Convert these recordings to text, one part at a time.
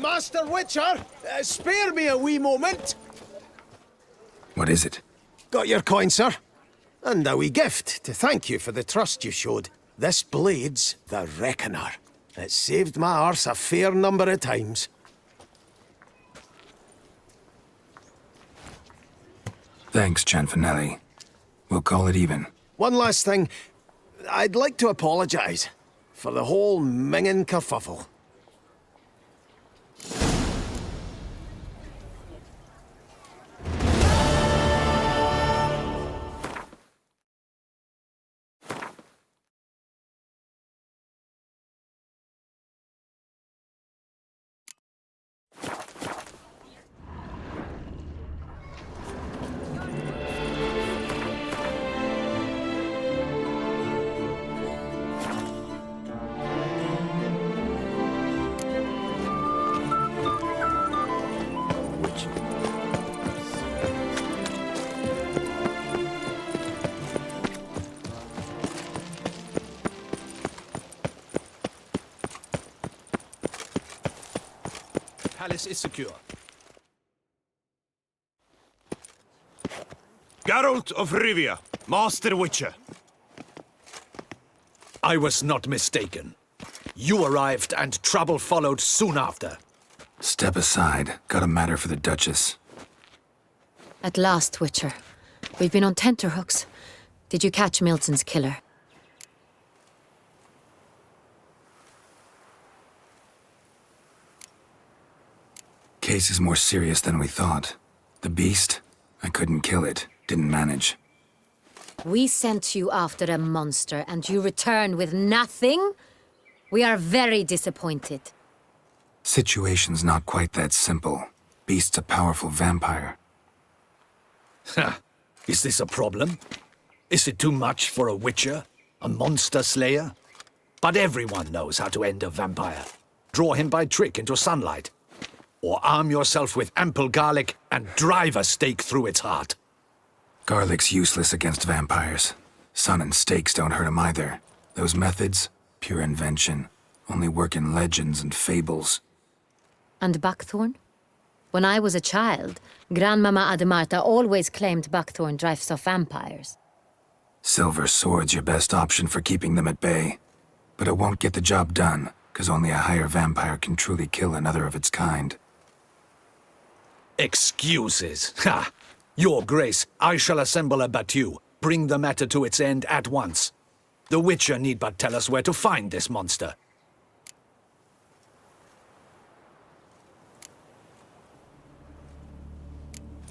Master Witcher, spare me a wee moment. What is it? Got your coin, sir. And a wee gift to thank you for the trust you showed. This blade's the Reckoner. It saved my arse a fair number of times. Thanks, Cianfanelli. We'll call it even. One last thing. I'd like to apologise for the whole mingin' kerfuffle. Palace is secure. Geralt of Rivia, Master Witcher. I was not mistaken. You arrived and trouble followed soon after. Step aside. Got a matter for the Duchess. At last, Witcher. We've been on tenterhooks. Did you catch Milton's killer? Case is more serious than we thought. The beast? I couldn't kill it. Didn't manage. We sent you after a monster, and you return with nothing? We are very disappointed. Situation's not quite that simple. Beast's a powerful vampire. Ha! Is this a problem? Is it too much for a witcher? A monster slayer? But everyone knows how to end a vampire. Draw him by trick into sunlight. Or arm yourself with ample garlic and drive a stake through its heart. Garlic's useless against vampires. Sun and stakes don't hurt him either. Those methods, pure invention. Only work in legends and fables. And buckthorn? When I was a child, Grandmama Ademarta always claimed buckthorn drives off vampires. Silver sword's your best option for keeping them at bay. But it won't get the job done, because only a higher vampire can truly kill another of its kind. Excuses. Ha! Your Grace, I shall assemble a battue. Bring the matter to its end at once. The Witcher need but tell us where to find this monster.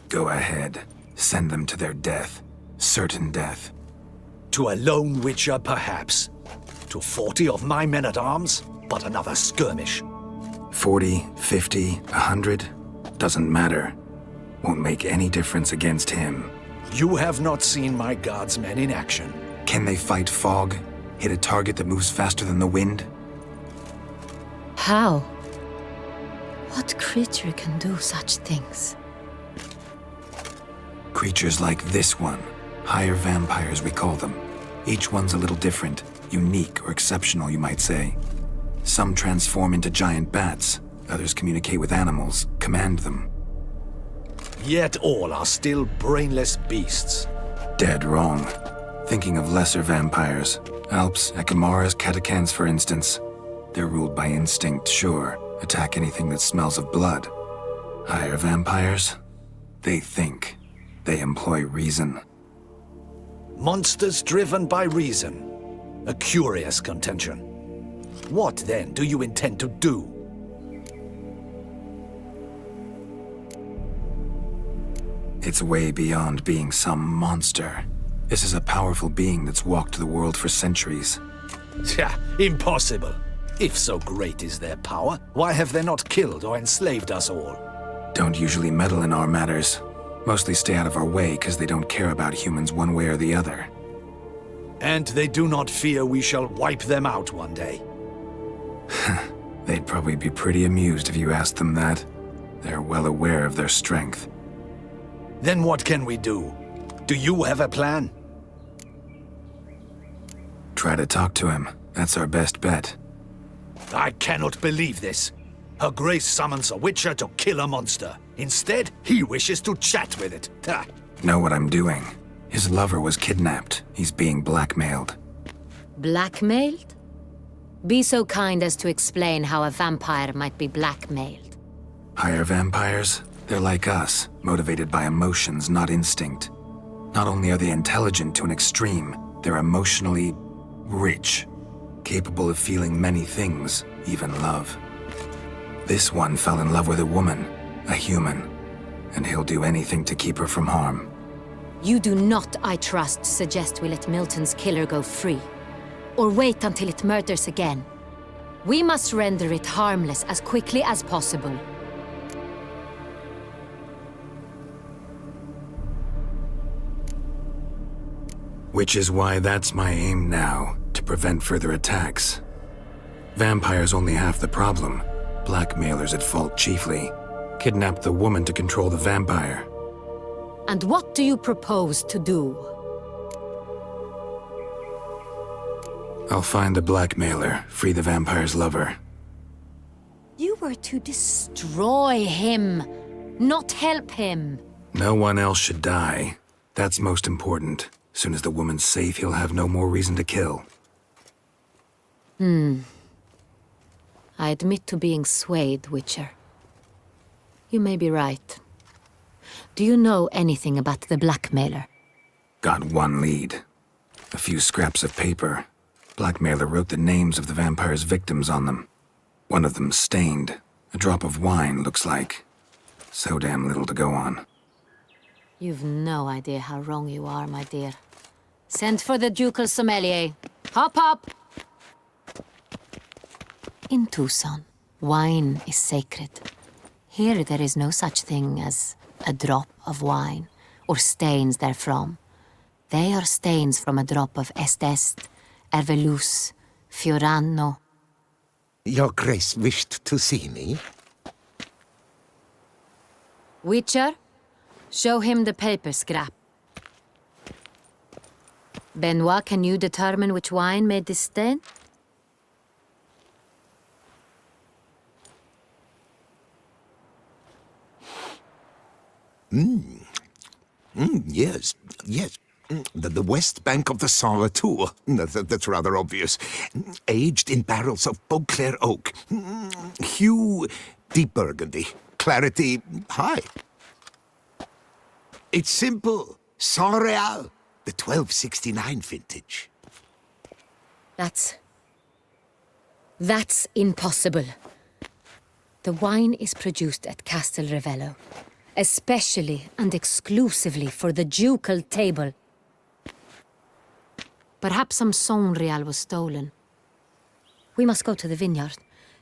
Go ahead. Send them to their death. Certain death. To a lone Witcher, perhaps. To 40 of my men-at-arms, but another skirmish. 40, 50, 100? Doesn't matter. Won't make any difference against him. You have not seen my guardsmen in action. Can they fight fog? Hit a target that moves faster than the wind? How? What creature can do such things? Creatures like this one. Higher vampires, we call them. Each one's a little different. Unique or exceptional, you might say. Some transform into giant bats. Others communicate with animals, command them. Yet all are still brainless beasts. Dead wrong. Thinking of lesser vampires. Alps, Ekamaras, Catacans, for instance. They're ruled by instinct, sure. Attack anything that smells of blood. Higher vampires? They think. They employ reason. Monsters driven by reason. A curious contention. What, then, do you intend to do? It's way beyond being some monster. This is a powerful being that's walked the world for centuries. Impossible. If so great is their power, why have they not killed or enslaved us all? Don't usually meddle in our matters. Mostly stay out of our way because they don't care about humans one way or the other. And they do not fear we shall wipe them out one day. They'd probably be pretty amused if you asked them that. They're well aware of their strength. Then what can we do? Do you have a plan? Try to talk to him. That's our best bet. I cannot believe this. Her Grace summons a witcher to kill a monster. Instead, he wishes to chat with it. Ha! Know what I'm doing? His lover was kidnapped. He's being blackmailed. Blackmailed? Be so kind as to explain how a vampire might be blackmailed. Higher vampires? They're like us, motivated by emotions, not instinct. Not only are they intelligent to an extreme, they're emotionally rich, capable of feeling many things, even love. This one fell in love with a woman, a human, and he'll do anything to keep her from harm. You do not, I trust, suggest we let Milton's killer go free. Or wait until it murders again. We must render it harmless as quickly as possible. Which is why that's my aim now, to prevent further attacks. Vampires only half the problem. Blackmailers at fault chiefly. Kidnap the woman to control the vampire. And what do you propose to do? I'll find the blackmailer, free the vampire's lover. You were to destroy him, not help him. No one else should die. That's most important. As soon as the woman's safe, he'll have no more reason to kill. I admit to being swayed, Witcher. You may be right. Do you know anything about the blackmailer? Got one lead. A few scraps of paper. Blackmailer wrote the names of the vampire's victims on them. One of them stained. A drop of wine, looks like. So damn little to go on. You've no idea how wrong you are, my dear. Send for the ducal sommelier. Hop, hop! In Toussaint, wine is sacred. Here there is no such thing as a drop of wine, or stains therefrom. They are stains from a drop of Est, Ervelus, Fiorano. Your Grace wished to see me? Witcher, show him the paper scrap. Benoit, can you determine which wine made this stain? Yes, yes. The west bank of the Saint Latour. That's rather obvious. Aged in barrels of Beauclair oak. Hue, deep burgundy. Clarity, high. It's simple. Saint Real, the 1269 vintage. That's impossible. The wine is produced at Castel Revello, especially and exclusively for the ducal table. Perhaps some Saint Real was stolen. We must go to the vineyard,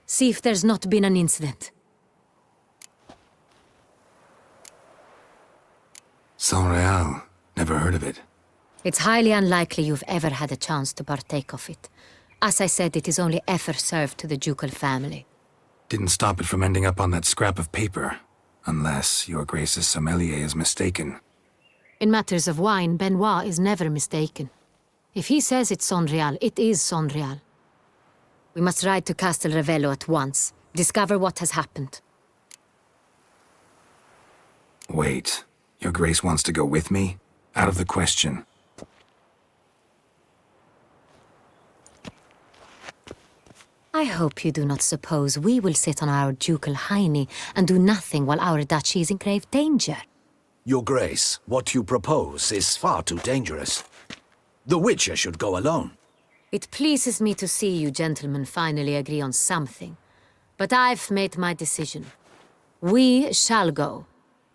see if there's not been an incident. Saint Real. Never heard of it. It's highly unlikely you've ever had a chance to partake of it. As I said, it is only ever served to the ducal family. Didn't stop it from ending up on that scrap of paper. Unless your Grace's sommelier is mistaken. In matters of wine, Benoit is never mistaken. If he says it's Saint Real, it is Saint Real. We must ride to Castel Revello at once. Discover what has happened. Wait. Your Grace wants to go with me? Out of the question. I hope you do not suppose we will sit on our ducal hiney and do nothing while our duchy is in grave danger. Your Grace, what you propose is far too dangerous. The Witcher should go alone. It pleases me to see you gentlemen finally agree on something. But I've made my decision. We shall go,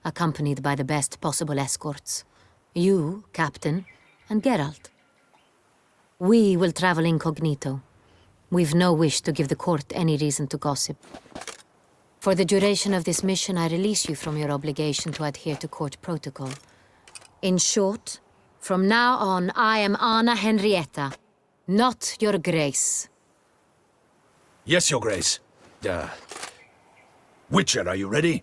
accompanied by the best possible escorts. You, Captain, and Geralt. We will travel incognito. We've no wish to give the court any reason to gossip. For the duration of this mission, I release you from your obligation to adhere to court protocol. In short, from now on, I am Anna Henrietta, not your Grace. Yes, Your Grace. Witcher, are you ready?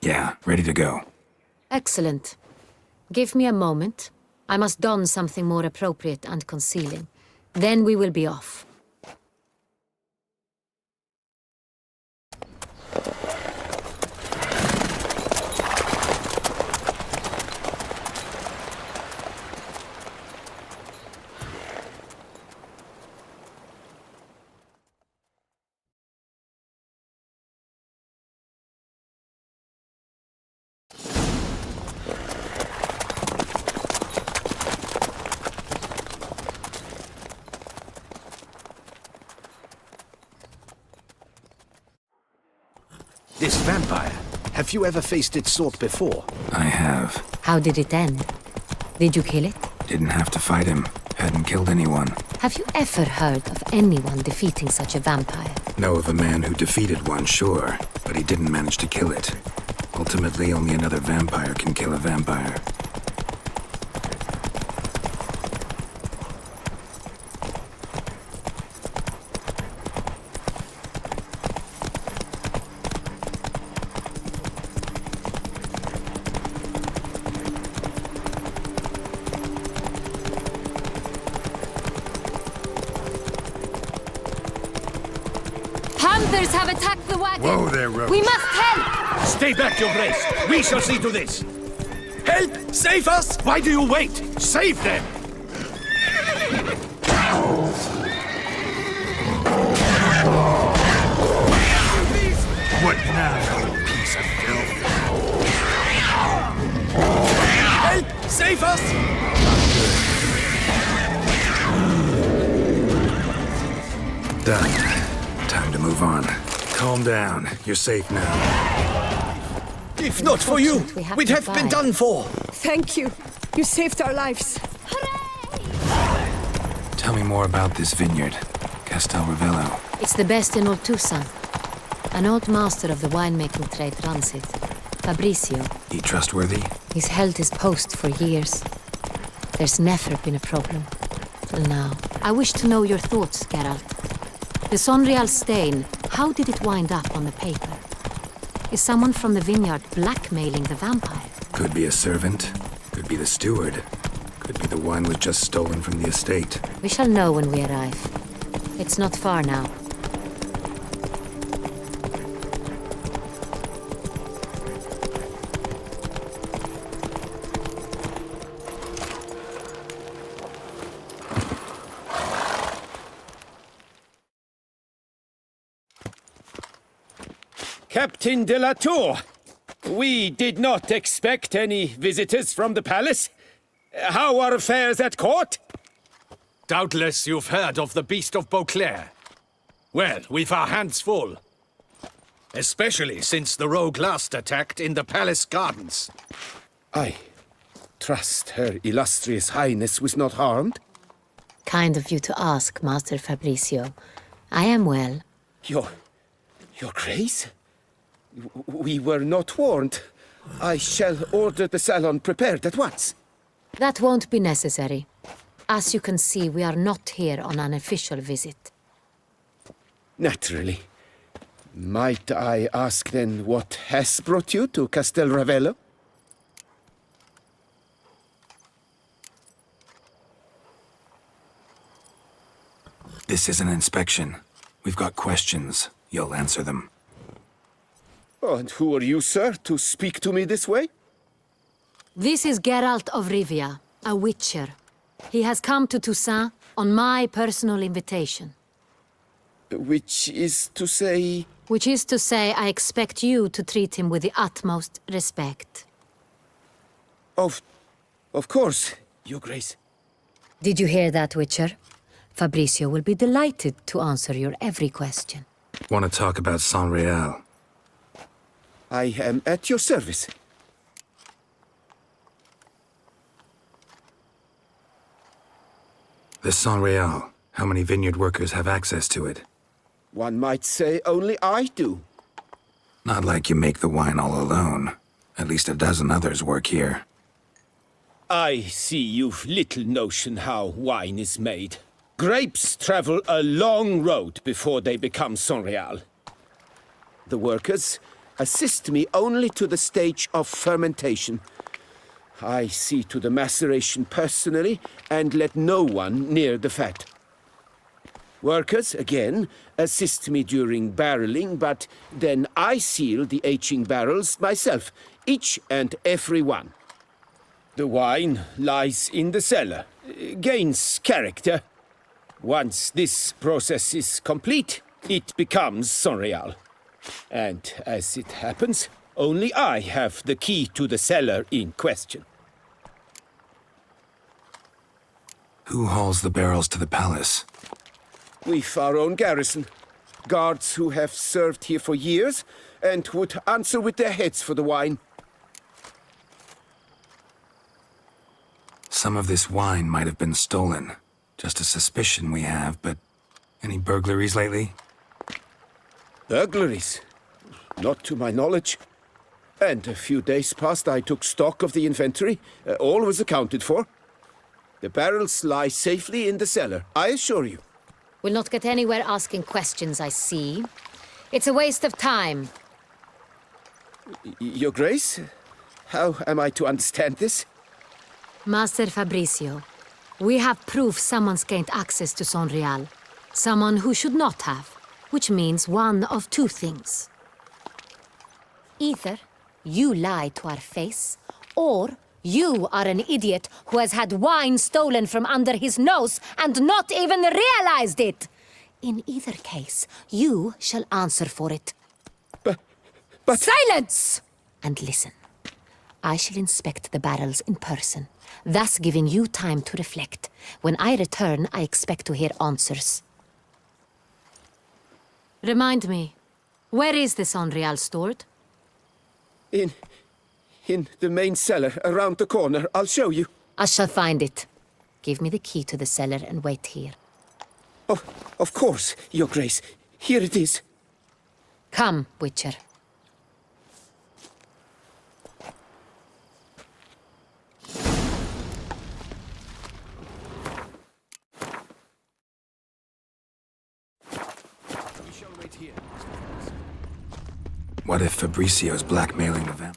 Yeah, ready to go. Excellent. Give me a moment. I must don something more appropriate and concealing. Then we will be off. This vampire, have you ever faced its sort before? I have. How did it end? Did you kill it? Didn't have to fight him. Hadn't killed anyone. Have you ever heard of anyone defeating such a vampire? Know of a man who defeated one, sure, but he didn't manage to kill it. Ultimately, only another vampire can kill a vampire. Hunters have attacked the wagon! Whoa there, Rose. We must help! Stay back, your grace. We shall see to this. Help! Save us! Why do you wait? Save them! What now, you piece of filth? Help! Save us! Done. Time to move on. Calm down. You're safe now. If not for you, we'd have been done for. Thank you. You saved our lives. Tell me more about this vineyard. Castel Ravello. It's the best in all Toussaint. An old master of the winemaking trade runs it. Fabrizio. He trustworthy? He's held his post for years. There's never been a problem. Till now. I wish to know your thoughts, Geralt. The Sonreal stain, how did it wind up on the paper? Is someone from the vineyard blackmailing the vampire? Could be a servant. Could be the steward. Could be the wine was just stolen from the estate. We shall know when we arrive. It's not far now. Captain de la Tour, we did not expect any visitors from the palace. How are affairs at court? Doubtless you've heard of the Beast of Beauclair. Well, we've our hands full. Especially since the rogue last attacked in the palace gardens. I trust Her Illustrious Highness was not harmed. Kind of you to ask, Master Fabrizio. I am well. Your Grace? We were not warned. I shall order the salon prepared at once. That won't be necessary. As you can see, we are not here on an official visit. Naturally. Might I ask then what has brought you to Castel Ravello? This is an inspection. We've got questions. You'll answer them. Oh, and who are you, sir, to speak to me this way? This is Geralt of Rivia, a witcher. He has come to Toussaint on my personal invitation. Which is to say... Which is to say, I expect you to treat him with the utmost respect. Of course, Your Grace. Did you hear that, Witcher? Fabrizio will be delighted to answer your every question. Want to talk about Sonreal? I am at your service. The Sonreal. How many vineyard workers have access to it? One might say only I do. Not like you make the wine all alone. At least a dozen others work here. I see you've little notion how wine is made. Grapes travel a long road before they become Sonreal. The workers assist me only to the stage of fermentation. I see to the maceration personally and let no one near the fat. Workers, again, assist me during barreling, but then I seal the aging barrels myself, each and every one. The wine lies in the cellar, gains character. Once this process is complete, it becomes Sonreal. And as it happens, only I have the key to the cellar in question. Who hauls the barrels to the palace? We've our own garrison. guards who have served here for years and would answer with their heads for the wine. Some of this wine might have been stolen. Just a suspicion we have, but any burglaries lately? Burglaries? Not to my knowledge. And a few days past I took stock of the inventory. All was accounted for. The barrels lie safely in the cellar, I assure you. We'll not get anywhere asking questions, I see. It's a waste of time. Your Grace? How am I to understand this? Master Fabrizio, we have proof someone's gained access to Sonreal. Someone who should not have, which means one of two things. Either you lie to our face, or you are an idiot who has had wine stolen from under his nose and not even realized it. In either case, you shall answer for it. But... Silence! And listen. I shall inspect the barrels in person, thus giving you time to reflect. When I return, I expect to hear answers. Remind me, where is the Sonreal stored? In the main cellar, around the corner. I'll show you. I shall find it. Give me the key to the cellar and wait here. Oh, of course, Your Grace. Here it is. Come, Witcher. What if Fabrizio's blackmailing the vamp?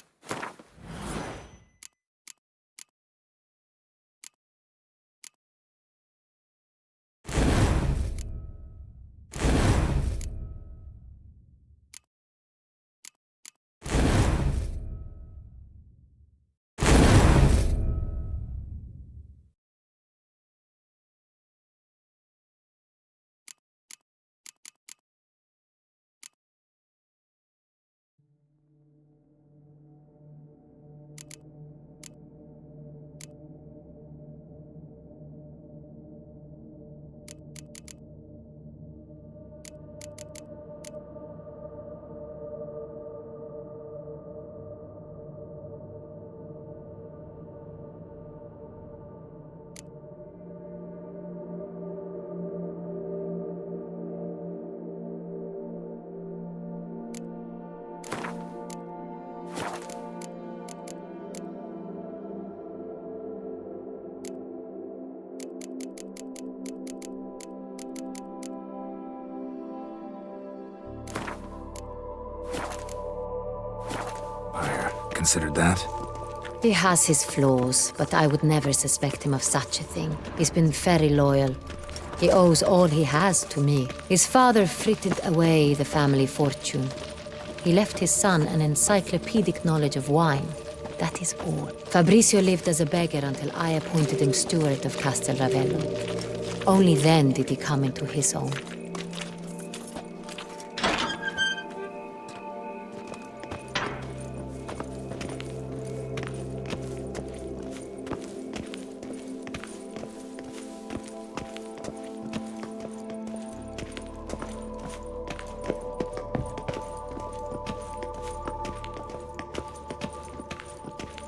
Considered that? He has his flaws, but I would never suspect him of such a thing. He's been very loyal. He owes all he has to me. His father frittered away the family fortune. He left his son an encyclopedic knowledge of wine. That is all. Fabrizio lived as a beggar until I appointed him steward of Castel Ravello. Only then did he come into his own.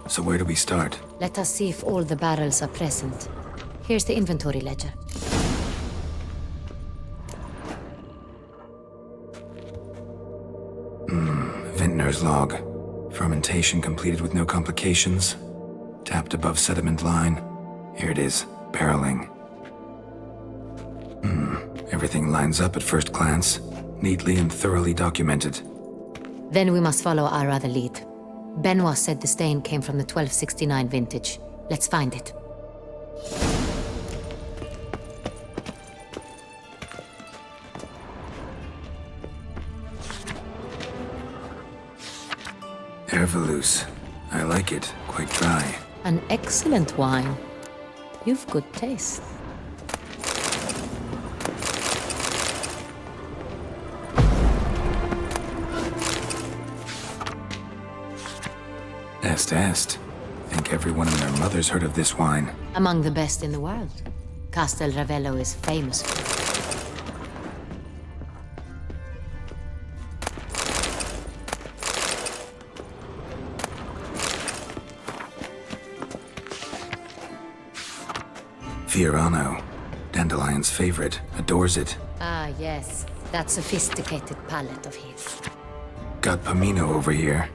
So where do we start? Let us see if all the barrels are present. Here's the inventory ledger. Vintner's log. Fermentation completed with no complications. Tapped above sediment line. Here it is. Barreling. Everything lines up at first glance. Neatly and thoroughly documented. Then we must follow our other lead. Benoit said the stain came from the 1269 vintage. Let's find it. Herveloos. I like it. Quite dry. An excellent wine. You've good taste. Est. Think everyone and their mother's heard of this wine. Among the best in the world. Castel Ravello is famous for it. Fiorano. Dandelion's favorite. Adores it. Ah, yes. That sophisticated palate of his. Got Pomino over here.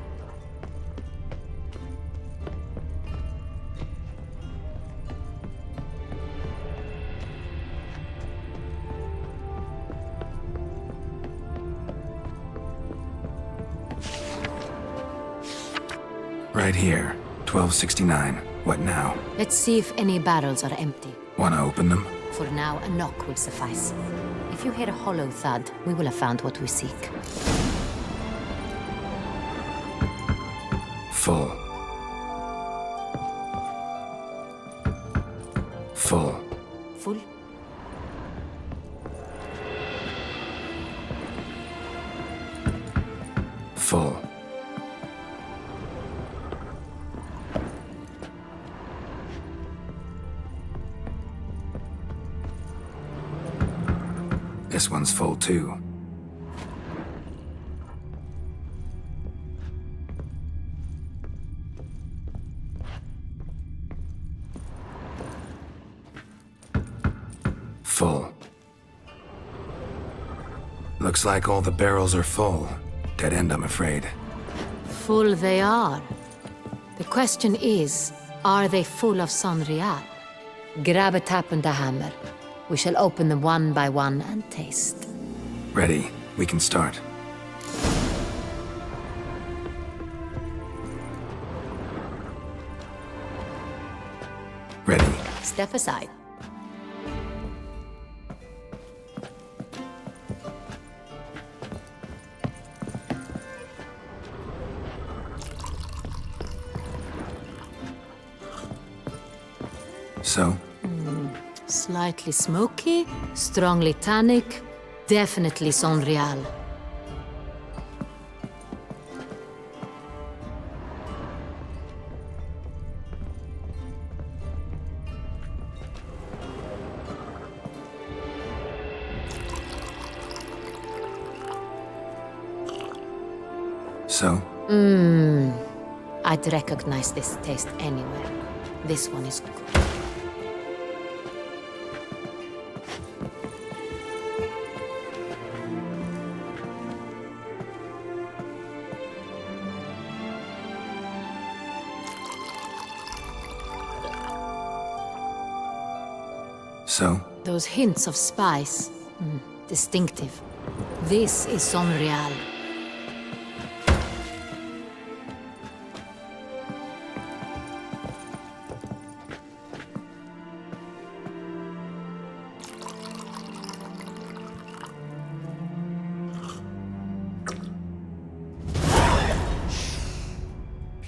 Right here. 1269. What now? Let's see if any barrels are empty. Wanna open them? For now, a knock will suffice. If you hear a hollow thud, we will have found what we seek. Full. Full. Full? Full. This one's full too. Full. Looks like all the barrels are full. Dead end, I'm afraid. Full they are. The question is, are they full of Sonreal? Grab a tap and a hammer. We shall open them one by one and taste. Ready. We can start. Ready. Step aside. So? Slightly smoky, strongly tannic, definitely Sonreal. So? I'd recognize this taste anywhere. This one is good. So? Those hints of spice, distinctive. This is Sonreal.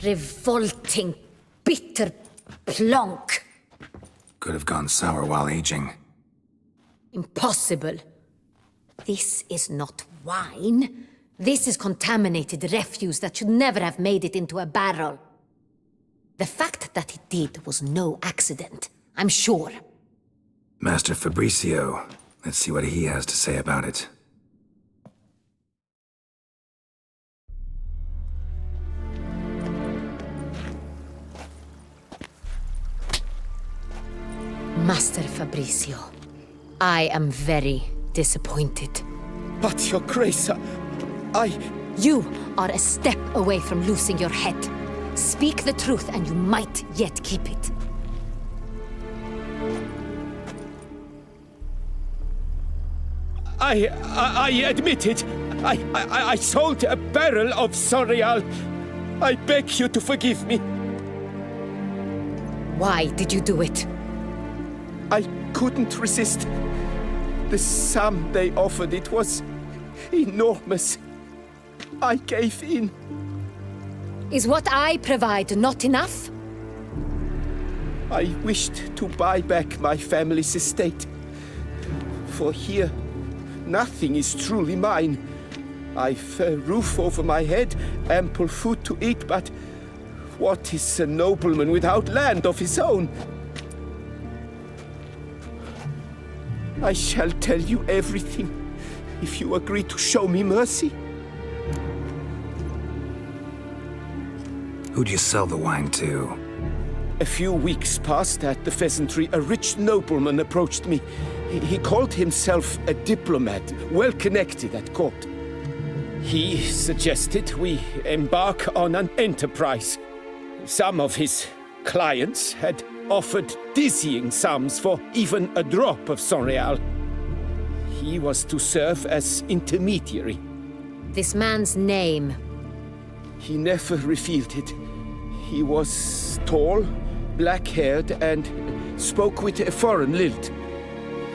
Revolting, bitter plonk. Could have gone sour while aging. Impossible. This is not wine. This is contaminated refuse that should never have made it into a barrel. The fact that it did was no accident, I'm sure. Master Fabricio. Let's see what he has to say about it. Master Fabricio, I am very disappointed. But, Your Grace, I... You are a step away from losing your head. Speak the truth and you might yet keep it. I admit it. I sold a barrel of Sonreal. I beg you to forgive me. Why did you do it? I couldn't resist. The sum they offered, it was enormous. I gave in. Is what I provide not enough? I wished to buy back my family's estate. For here, nothing is truly mine. I've a roof over my head, ample food to eat, but what is a nobleman without land of his own? I shall tell you everything, if you agree to show me mercy. Who'd you sell the wine to? A few weeks past at the pheasantry, a rich nobleman approached me. He called himself a diplomat, well connected at court. He suggested we embark on an enterprise. Some of his clients had offered dizzying sums for even a drop of Sonreal. He was to serve as intermediary. This man's name. He never revealed it. He was tall, black-haired, and spoke with a foreign lilt.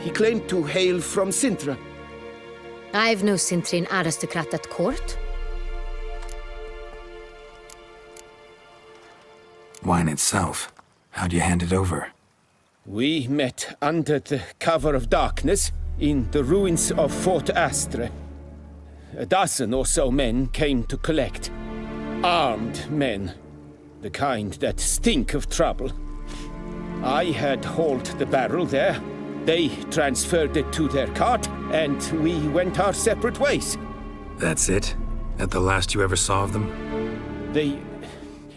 He claimed to hail from Sintra. I've no Sintrin aristocrat at court. Wine itself. How'd you hand it over? We met under the cover of darkness in the ruins of Fort Astre. A dozen or so men came to collect. Armed men. The kind that stink of trouble. I had hauled the barrel there. They transferred it to their cart, and we went our separate ways. That's it? That the last you ever saw of them?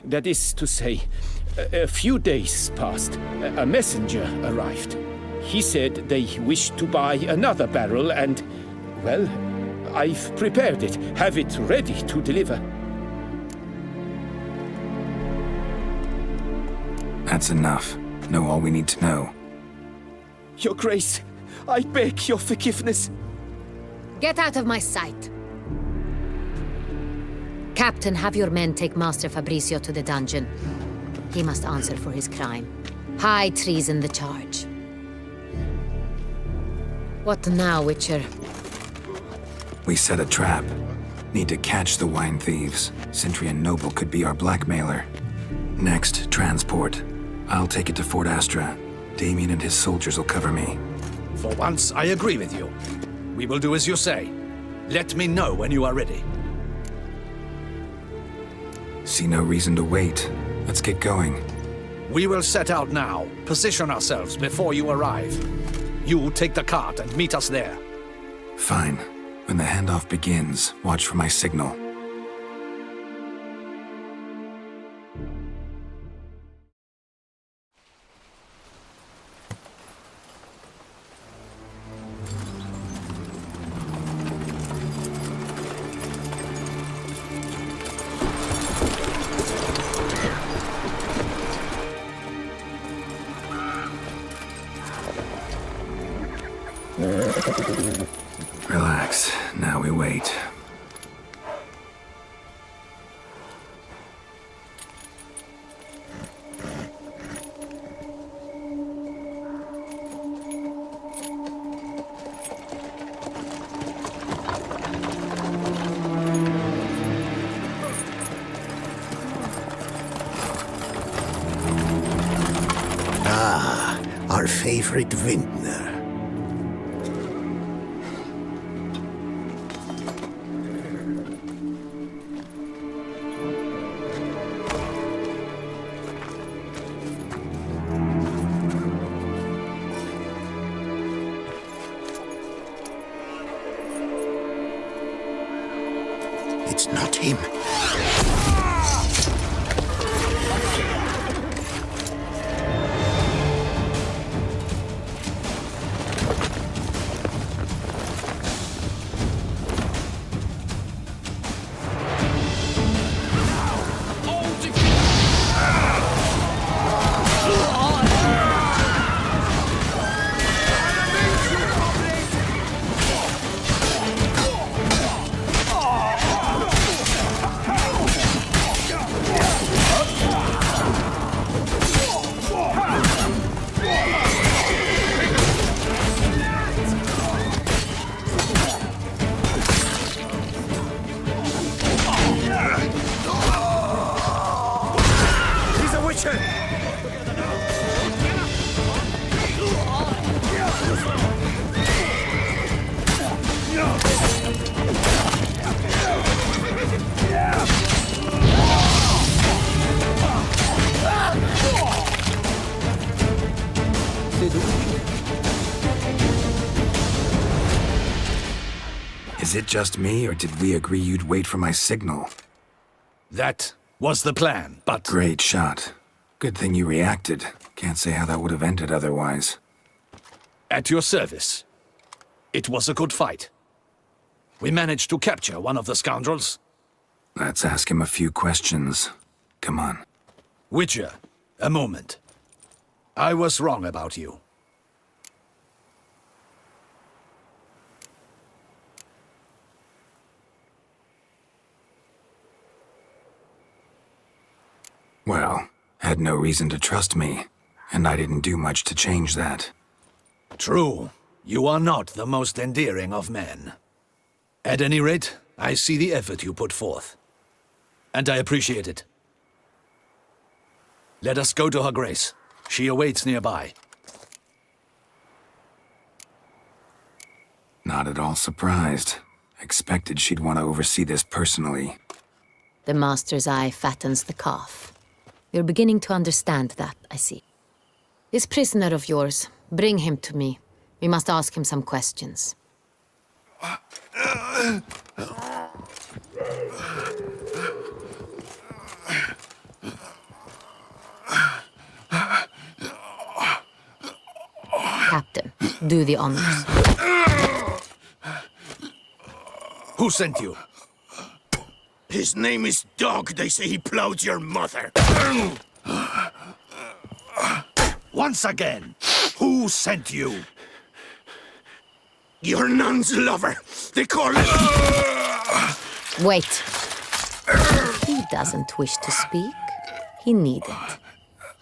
That is to say, a few days passed. A messenger arrived. He said they wished to buy another barrel and, well, I've prepared it, have it ready to deliver. That's enough. Know all we need to know. Your Grace, I beg your forgiveness. Get out of my sight. Captain, have your men take Master Fabrizio to the dungeon. He must answer for his crime. High treason the charge. What now, Witcher? We set a trap. Need to catch the wine thieves. Sintrian Noble could be our blackmailer. Next, transport. I'll take it to Fort Astra. Damien and his soldiers will cover me. For once, I agree with you. We will do as you say. Let me know when you are ready. See no reason to wait. Let's get going. We will set out now. Position ourselves before you arrive. You take the cart and meet us there. Fine. When the handoff begins, watch for my signal. Relax. Now we wait. Our favorite vintner. It's not him. Is it just me, or did we agree you'd wait for my signal? That was the plan, but... Great shot. Good thing you reacted. Can't say how that would have ended otherwise. At your service. It was a good fight. We managed to capture one of the scoundrels. Let's ask him a few questions. Come on. Witcher, a moment. I was wrong about you. Well, had no reason to trust me, and I didn't do much to change that. True, you are not the most endearing of men. At any rate, I see the effort you put forth. And I appreciate it. Let us go to her grace. She awaits nearby. Not at all surprised. Expected she'd want to oversee this personally. The master's eye fattens the calf. You're beginning to understand that, I see. This prisoner of yours, bring him to me. We must ask him some questions. Captain, do the honors. Who sent you? His name is Dog. They say he plowed your mother. Once again, who sent you? Your nun's lover. They call him... Wait. He doesn't wish to speak. He needn't.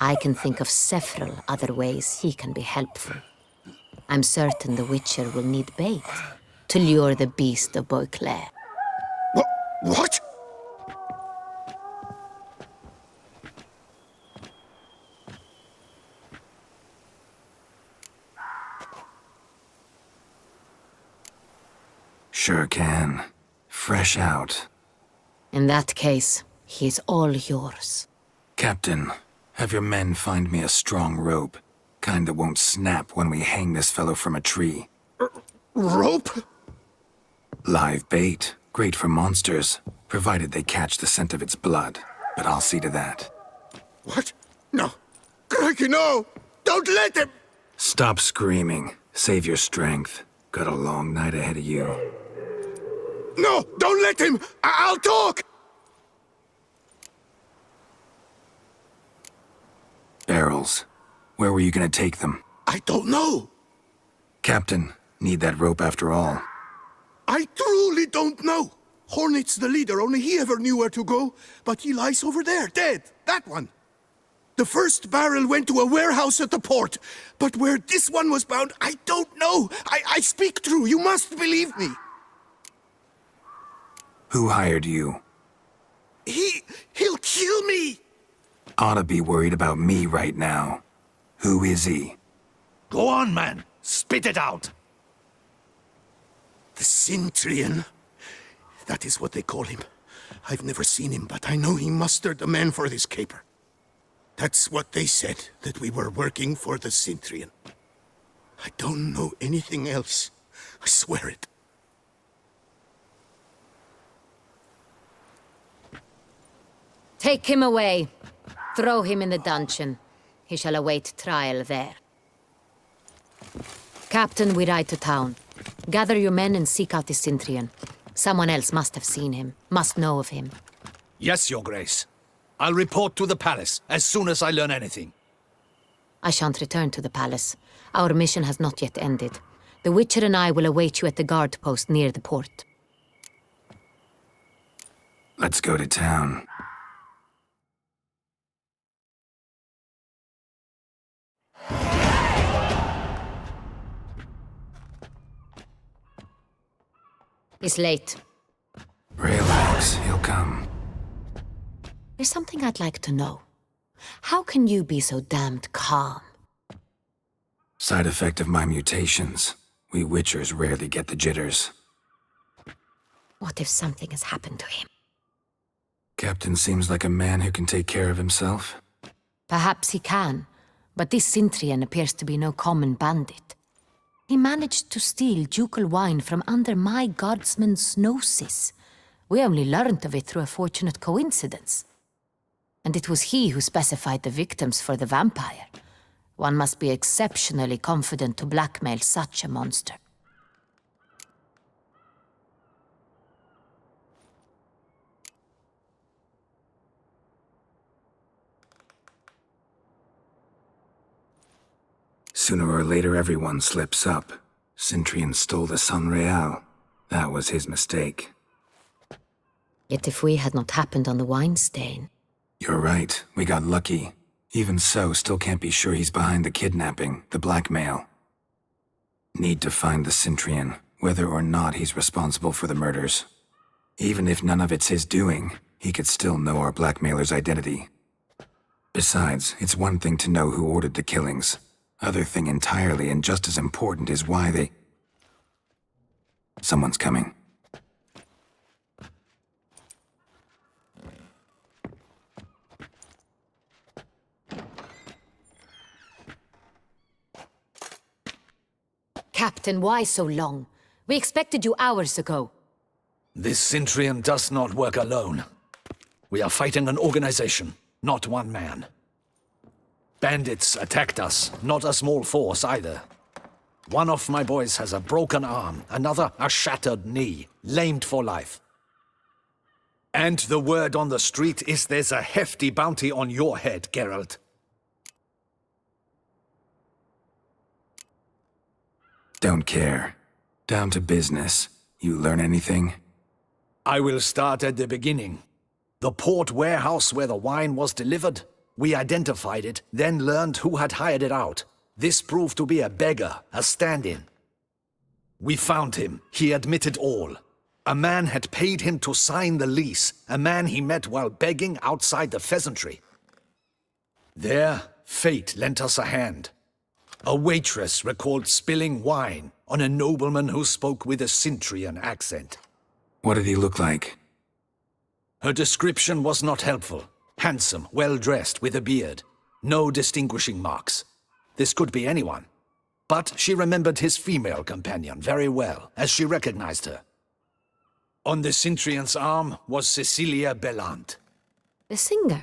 I can think of several other ways he can be helpful. I'm certain the Witcher will need bait to lure the beast of Beauclair. What? Sure can. Fresh out. In that case, he's all yours. Captain, have your men find me a strong rope. Kind that won't snap when we hang this fellow from a tree. Rope? Live bait. Great for monsters, provided they catch the scent of its blood. But I'll see to that. What? No. Crikey, no! Don't let him! Stop screaming. Save your strength. Got a long night ahead of you. No! Don't let him! I'll talk! Barrels. Where were you gonna take them? I don't know. Captain, need that rope after all. I truly don't know. Hornet's the leader, only he ever knew where to go. But he lies over there, dead. That one. The first barrel went to a warehouse at the port. But where this one was bound, I don't know. I speak true. You must believe me. Who hired you? He'll kill me. Oughta be worried about me right now. Who is he? Go on, man. Spit it out. The Cintrian. That is what they call him. I've never seen him, but I know he mustered the men for this caper. That's what they said, that we were working for the Cintrian. I don't know anything else. I swear it. Take him away. Throw him in the dungeon. He shall await trial there. Captain, we ride to town. Gather your men and seek out the Cintrian. Someone else must have seen him, must know of him. Yes, Your Grace. I'll report to the palace as soon as I learn anything. I shan't return to the palace. Our mission has not yet ended. The Witcher and I will await you at the guard post near the port. Let's go to town. It's late. Relax, he'll come. There's something I'd like to know. How can you be so damned calm? Side effect of my mutations. We Witchers rarely get the jitters. What if something has happened to him? Captain seems like a man who can take care of himself. Perhaps he can, but this Cintrian appears to be no common bandit. He managed to steal ducal wine from under my guardsman's noses. We only learned of it through a fortunate coincidence. And it was he who specified the victims for the vampire. One must be exceptionally confident to blackmail such a monster. Sooner or later, everyone slips up. Cintrian stole the San Real. That was his mistake. Yet if we had not happened on the wine stain... You're right. We got lucky. Even so, still can't be sure he's behind the kidnapping, the blackmail. Need to find the Cintrian, whether or not he's responsible for the murders. Even if none of it's his doing, he could still know our blackmailer's identity. Besides, it's one thing to know who ordered the killings. Other thing entirely, and just as important, is why they... Someone's coming. Captain, why so long? We expected you hours ago. This Cintrian does not work alone. We are fighting an organization, not one man. Bandits attacked us, not a small force either. One of my boys has a broken arm, another a shattered knee, lamed for life. And the word on the street is there's a hefty bounty on your head, Geralt. Don't care. Down to business. You learn anything? I will start at the beginning. The port warehouse where the wine was delivered. We identified it, then learned who had hired it out. This proved to be a beggar, a stand-in. We found him. He admitted all. A man had paid him to sign the lease, a man he met while begging outside the pheasantry. There, fate lent us a hand. A waitress recalled spilling wine on a nobleman who spoke with a Cintrian accent. What did he look like? Her description was not helpful. Handsome, well-dressed, with a beard. No distinguishing marks. This could be anyone. But she remembered his female companion very well, as she recognized her. On the Cintrian's arm was Cecilia Bellant. The singer?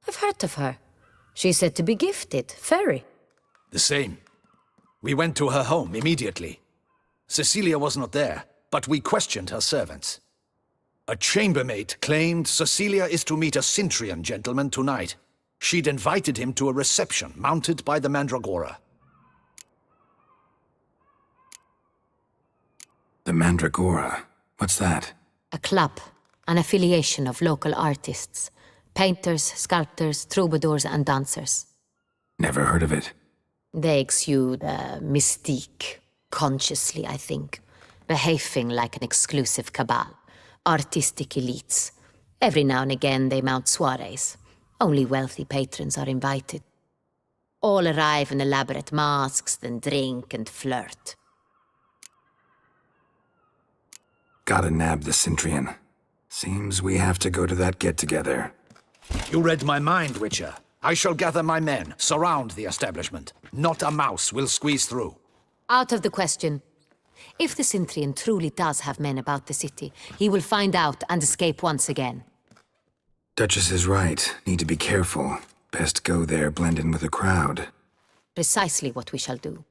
I've heard of her. She's said to be gifted, fairy. The same. We went to her home immediately. Cecilia was not there, but we questioned her servants. A chambermaid claimed Cecilia is to meet a Cintrian gentleman tonight. She'd invited him to a reception mounted by the Mandragora. The Mandragora? What's that? A club, an affiliation of local artists. Painters, sculptors, troubadours and dancers. Never heard of it. They exude a mystique, consciously, I think. Behaving like an exclusive cabal. Artistic elites. Every now and again they mount soirees. Only wealthy patrons are invited. All arrive in elaborate masks, then drink and flirt. Gotta nab the Cintrian. Seems we have to go to that get-together. You read my mind, Witcher. I shall gather my men, surround the establishment. Not a mouse will squeeze through. Out of the question. If the Cintrian truly does have men about the city, he will find out and escape once again. Duchess is right. Need to be careful. Best go there, blend in with the crowd. Precisely what we shall do.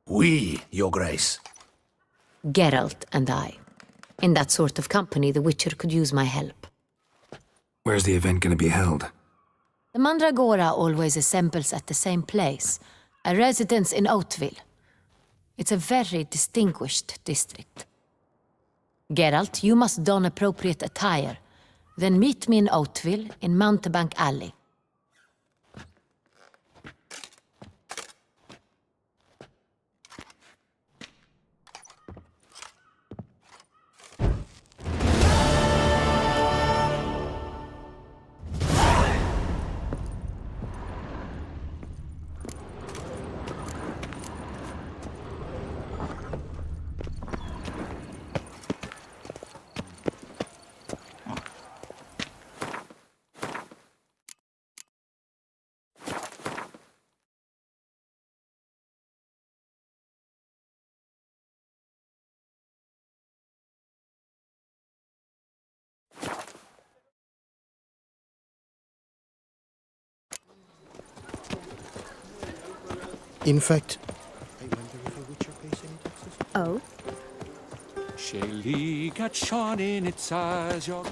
We, Your Grace. Geralt and I. In that sort of company, the Witcher could use my help. Where's the event gonna be held? The Mandragora always assembles at the same place, a residence in Oatville. It's a very distinguished district. Geralt, you must don appropriate attire. Then meet me in Oatville in Mountebank Alley. In fact, I wonder if a Witcher pays any taxes. Oh? Shelly got shone in its eyes, your glow.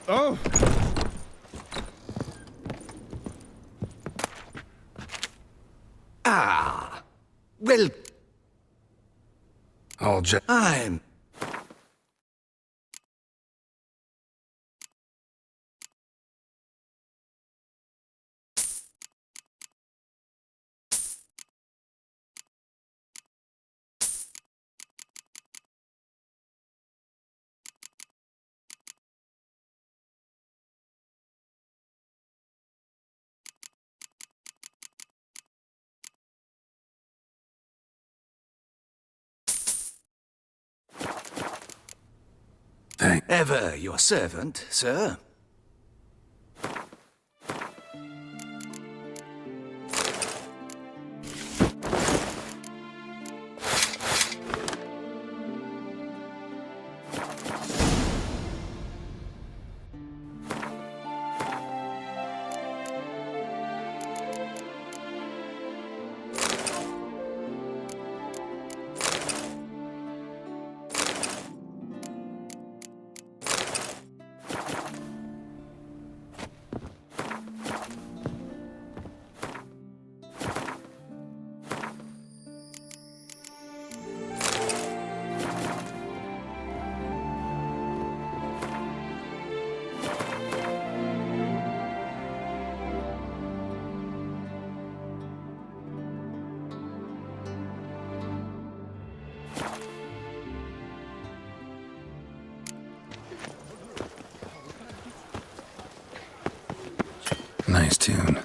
Oh! Ah! Well, All I'm... Thank. Ever your servant, sir. Nice tune.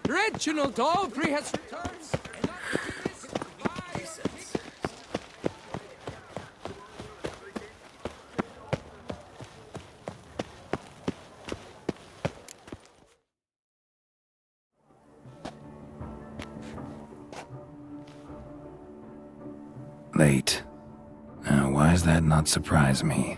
Reginald Dalbury has returned. Late. Now, why does that not surprise me?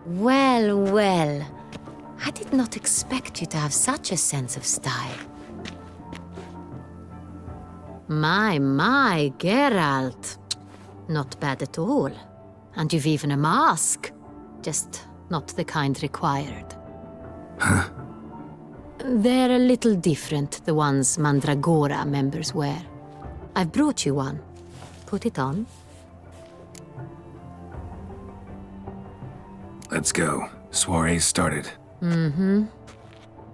Well, well. I did not expect you to have such a sense of style. My, Geralt. Not bad at all. And you've even a mask. Just not the kind required. Huh? They're a little different, the ones Mandragora members wear. I've brought you one. Put it on. Let's go. Soiree's started.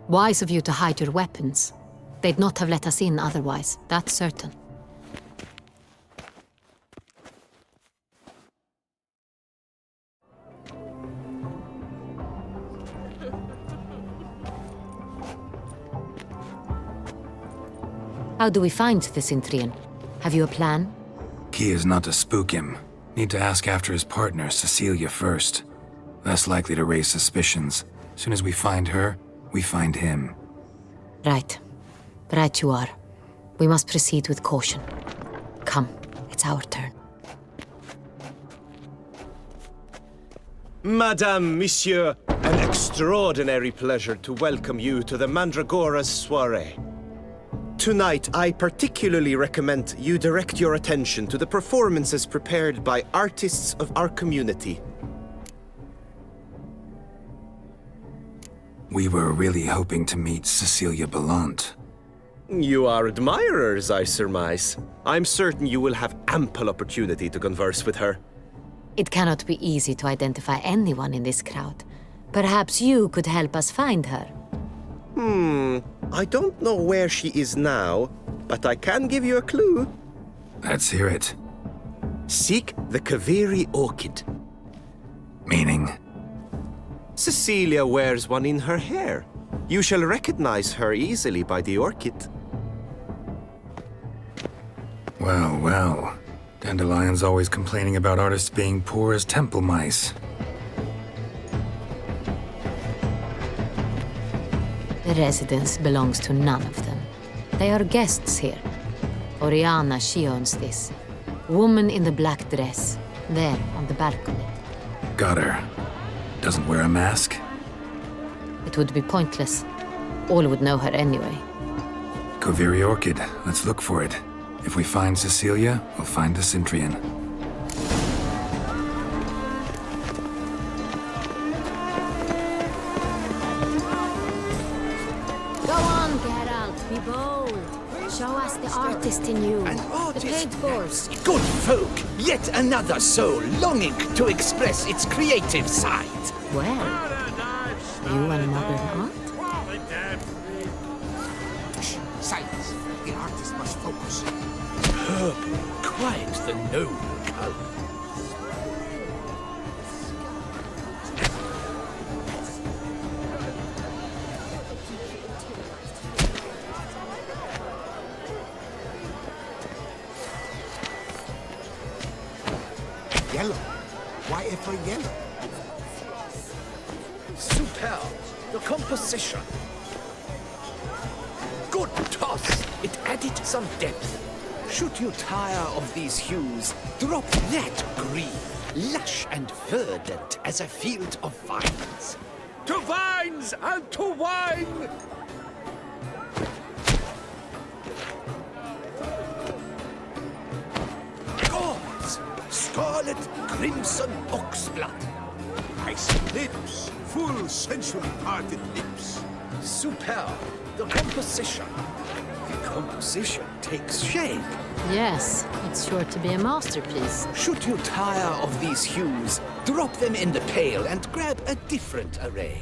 Wise of you to hide your weapons. They'd not have let us in otherwise, that's certain. How do we find the Cintrian? Have you a plan? Key is not to spook him. Need to ask after his partner, Cecilia, first. Less likely to raise suspicions. Soon as we find her, we find him. Right. Right you are. We must proceed with caution. Come, it's our turn. Madame, Monsieur, an extraordinary pleasure to welcome you to the Mandragora's soiree. Tonight, I particularly recommend you direct your attention to the performances prepared by artists of our community. We were really hoping to meet Cecilia Ballant. You are admirers, I surmise. I'm certain you will have ample opportunity to converse with her. It cannot be easy to identify anyone in this crowd. Perhaps you could help us find her. I don't know where she is now, but I can give you a clue. Let's hear it. Seek the Kaveri Orchid. Meaning? Cecilia wears one in her hair. You shall recognize her easily by the orchid. Well, well. Dandelion's always complaining about artists being poor as temple mice. The residence belongs to none of them. They are guests here. Oriana, she owns this. Woman in the black dress, there on the balcony. Got her. Doesn't wear a mask? It would be pointless. All would know her anyway. Koviri Orchid. Let's look for it. If we find Cecilia, we'll find the Cintrian. Go on, Geralt, be bold. Show us the artist in you. The paintballs. Good folk, yet another soul longing to express its creative side. Well, you and modern art? Silence. The artist must focus. Quite the noble color. Yellow. Why ever yellow? Superb. The composition. Good toss. It added some depth. Should you tire of these hues, drop that green, lush and verdant as a field of vines. To vines and to wine! Gods! Scarlet crimson oxblood. Nice lips. Full, sensually parted lips. Superb. The composition. The composition takes shape. Yes, it's sure to be a masterpiece. Should you tire of these hues, drop them in the pail and grab a different array.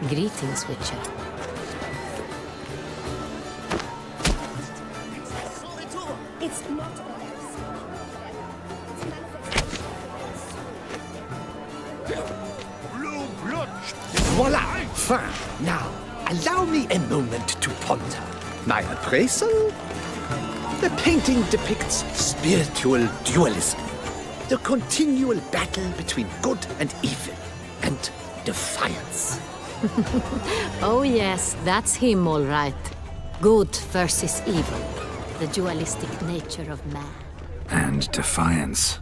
Greetings, Witcher. It's not Voila! Fine. Now, allow me a moment to ponder. My appraisal? The painting depicts spiritual dualism. The continual battle between good and evil. And defiance. Oh yes, that's him all right. Good versus evil. The dualistic nature of man. And defiance.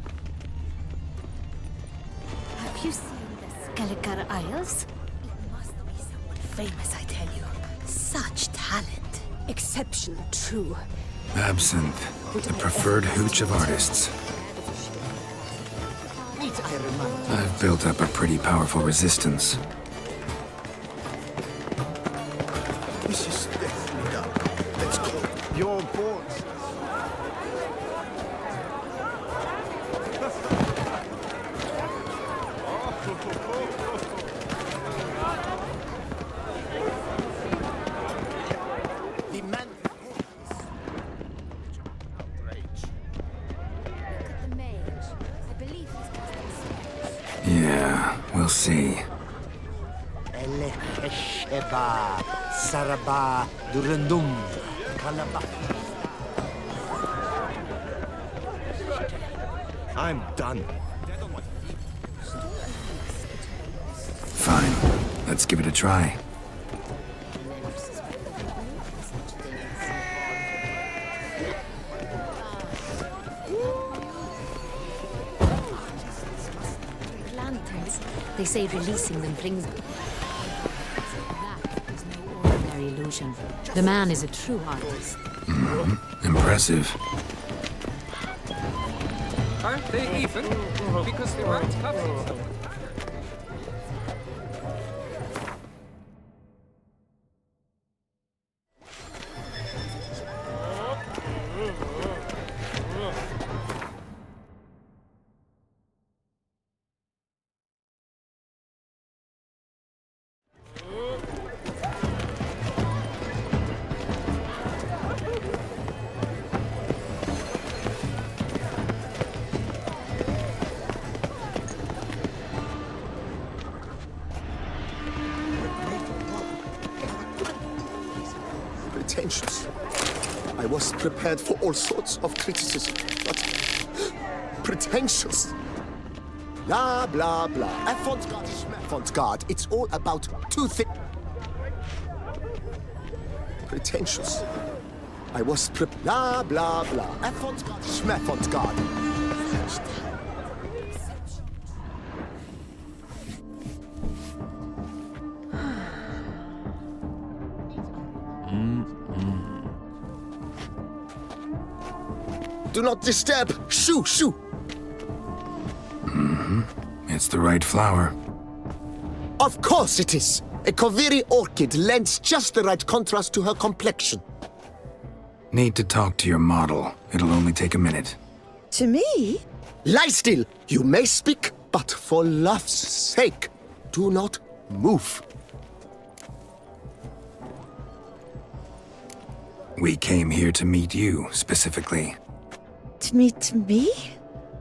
Have you seen the Skelliger Isles? It must be someone famous, I tell you. Such talent. Exceptional, true. Absinthe. The preferred hooch of artists. I've built up a pretty powerful resistance. This is definitely done. Let's go. Your board. The man. The mage. I believe he's Yeah, we'll see. Sheba, Saraba, Durandum, Kalaba. I'm done. Fine. Let's give it a try. Lanterns. They say releasing them brings... That is no ordinary illusion. The man is a true artist. Impressive. Aren't they even? Because they weren't covered. was prepared for all sorts of criticism, but pretentious. Blah, blah, blah. Avant-garde. It's all about two things. Pretentious. I was blah, blah, blah. Avant-garde. Do not disturb! Shoo! It's the right flower. Of course it is! A Koviri orchid lends just the right contrast to her complexion. Need to talk to your model. It'll only take a minute. To me? Lie still! You may speak, but for love's sake, do not move. We came here to meet you, specifically. To meet me?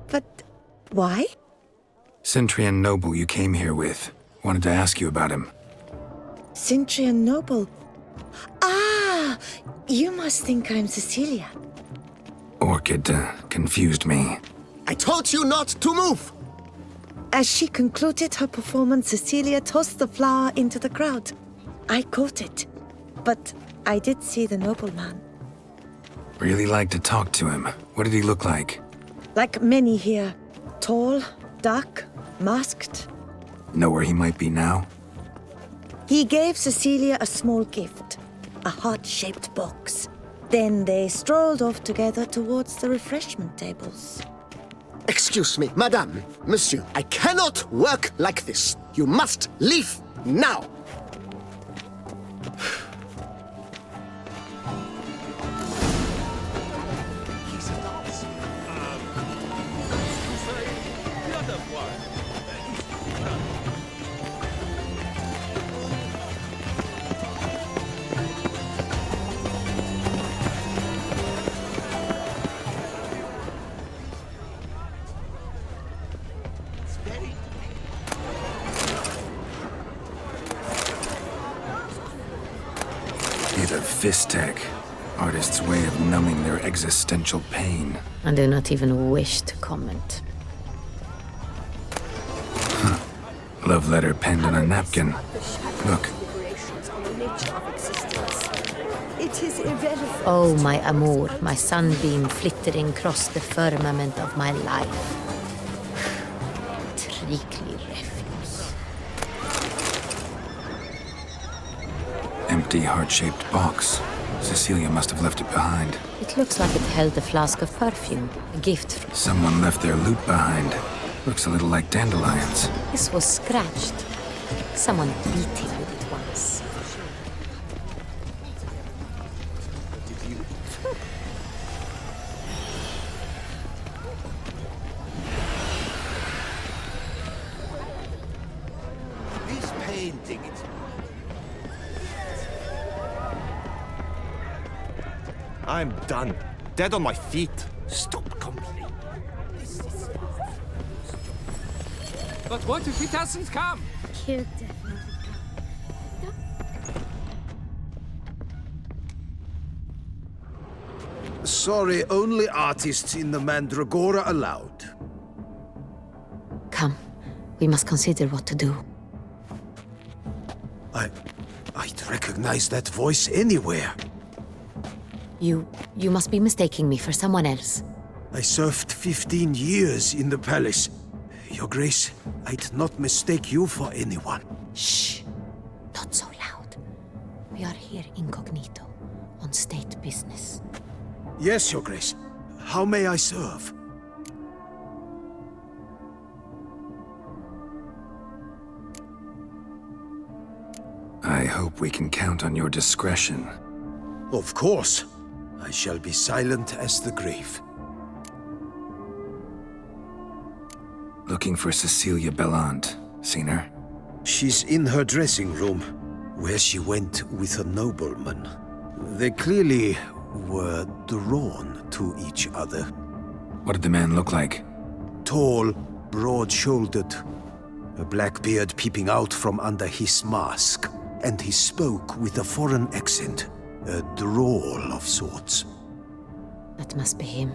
But why? Centrian noble you came here with. Wanted to ask you about him. Centrian noble. Ah! You must think I'm Cecilia. Orchid confused me. I told you not to move! As she concluded her performance, Cecilia tossed the flower into the crowd. I caught it, but I did see the nobleman. Really like to talk to him. What did he look like? Like many here. Tall, dark, masked. Know where he might be now? He gave Cecilia a small gift, a heart-shaped box. Then they strolled off together towards the refreshment tables. Excuse me, madame, monsieur, I cannot work like this. You must leave now. Bit of fist tech. Artist's way of numbing their existential pain. I do not even wish to comment. Love letter penned on a napkin. Look. It is irrelevant. Oh, my amour, my sunbeam flittering across the firmament of my life. Treacly refuse. Empty heart-shaped box. Cecilia must have left it behind. It looks like it held a flask of perfume, a gift from... Someone left their loot behind. Looks a little like dandelions. This was scratched. Someone beat him with it once. This painting, it's... I'm done. Dead on my feet. Stop complaining. But what if he doesn't come? He'll definitely come. Sorry, only artists in the Mandragora allowed. Come, we must consider what to do. I'd recognize that voice anywhere. You must be mistaking me for someone else. I served 15 years in the palace. Your Grace, I'd not mistake you for anyone. Shh! Not so loud. We are here incognito, on state business. Yes, Your Grace. How may I serve? I hope we can count on your discretion. Of course. I shall be silent as the grave. Looking for Cecilia Bellant. Seen her? She's in her dressing room, where she went with a nobleman. They clearly were drawn to each other. What did the man look like? Tall, broad-shouldered, a black beard peeping out from under his mask, and he spoke with a foreign accent, a drawl of sorts. That must be him.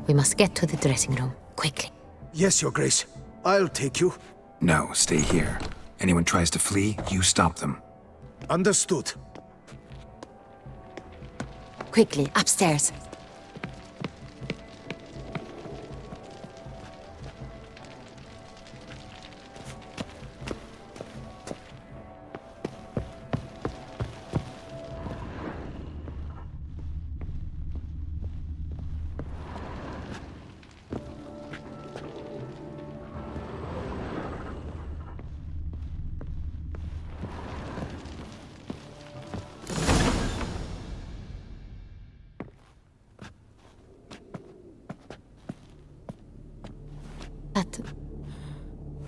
We must get to the dressing room, quickly. Yes, Your Grace. I'll take you. No, stay here. Anyone tries to flee, you stop them. Understood. Quickly, upstairs.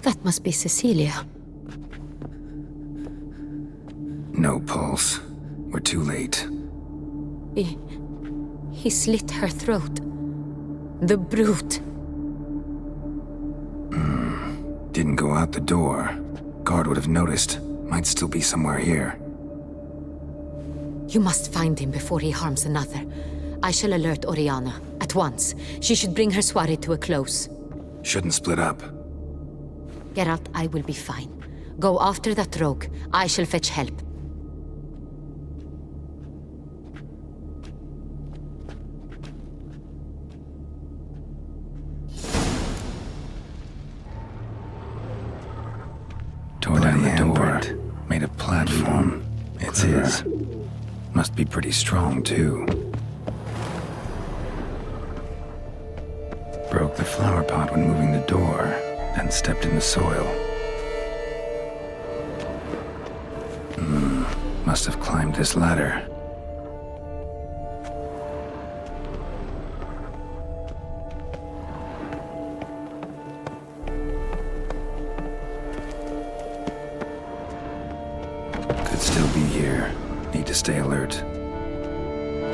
That must be Cecilia. No pulse. We're too late. He slit her throat. The brute. Didn't go out the door. Guard would have noticed. Might still be somewhere here. You must find him before he harms another. I shall alert Oriana at once. She should bring her soirée to a close. Shouldn't split up. Geralt, I will be fine. Go after that rogue. I shall fetch help. Tore down the door. Made a platform. It's his. Must be pretty strong, too. Broke the flower pot when moving the door, then stepped in the soil. Must have climbed this ladder. Could still be here. Need to stay alert.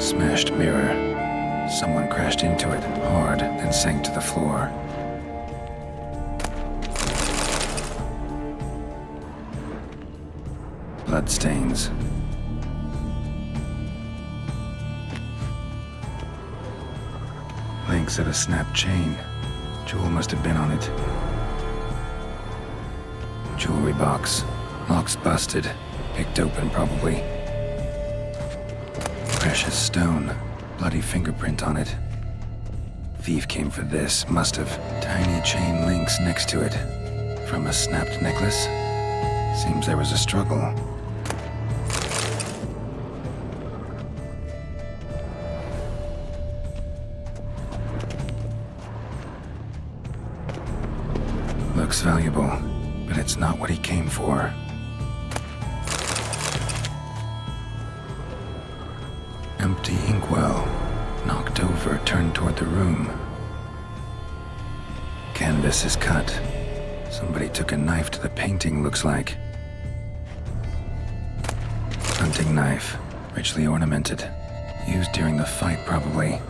Smashed mirror. Someone crashed into it hard, then sank to the floor. Bloodstains. Links of a snapped chain. Jewel must have been on it. Jewelry box. Lock's busted. Picked open, probably. Precious stone. Bloody fingerprint on it. Thief came for this. Must have. Tiny chain links next to it. From a snapped necklace? Seems there was a struggle. Looks valuable, but it's not what he came for. Empty inkwell. Knocked over, turned toward the room. Canvas is cut. Somebody took a knife to the painting, looks like. Hunting knife. Richly ornamented. Used during the fight, probably.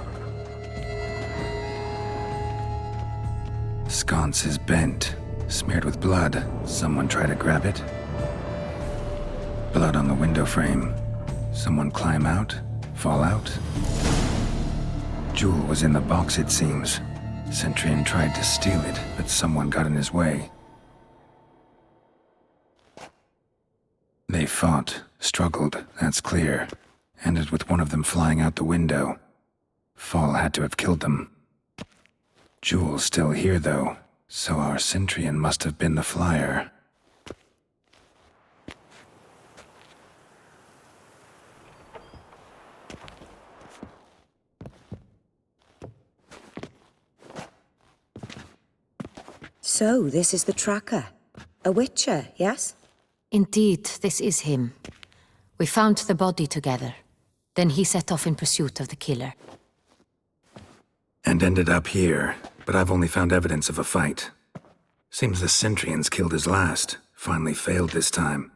Sconce is bent. Smeared with blood. Someone try to grab it. Blood on the window frame. Someone climb out? Fall out? Jewel was in the box, it seems. Centurion tried to steal it, but someone got in his way. They fought, struggled, that's clear. Ended with one of them flying out the window. Fall had to have killed them. Jewel's still here, though, so our Centurion must have been the flyer. So, this is the tracker. A witcher, yes? Indeed, this is him. We found the body together. Then he set off in pursuit of the killer. And ended up here, but I've only found evidence of a fight. Seems the Centurions killed his last. Finally failed this time.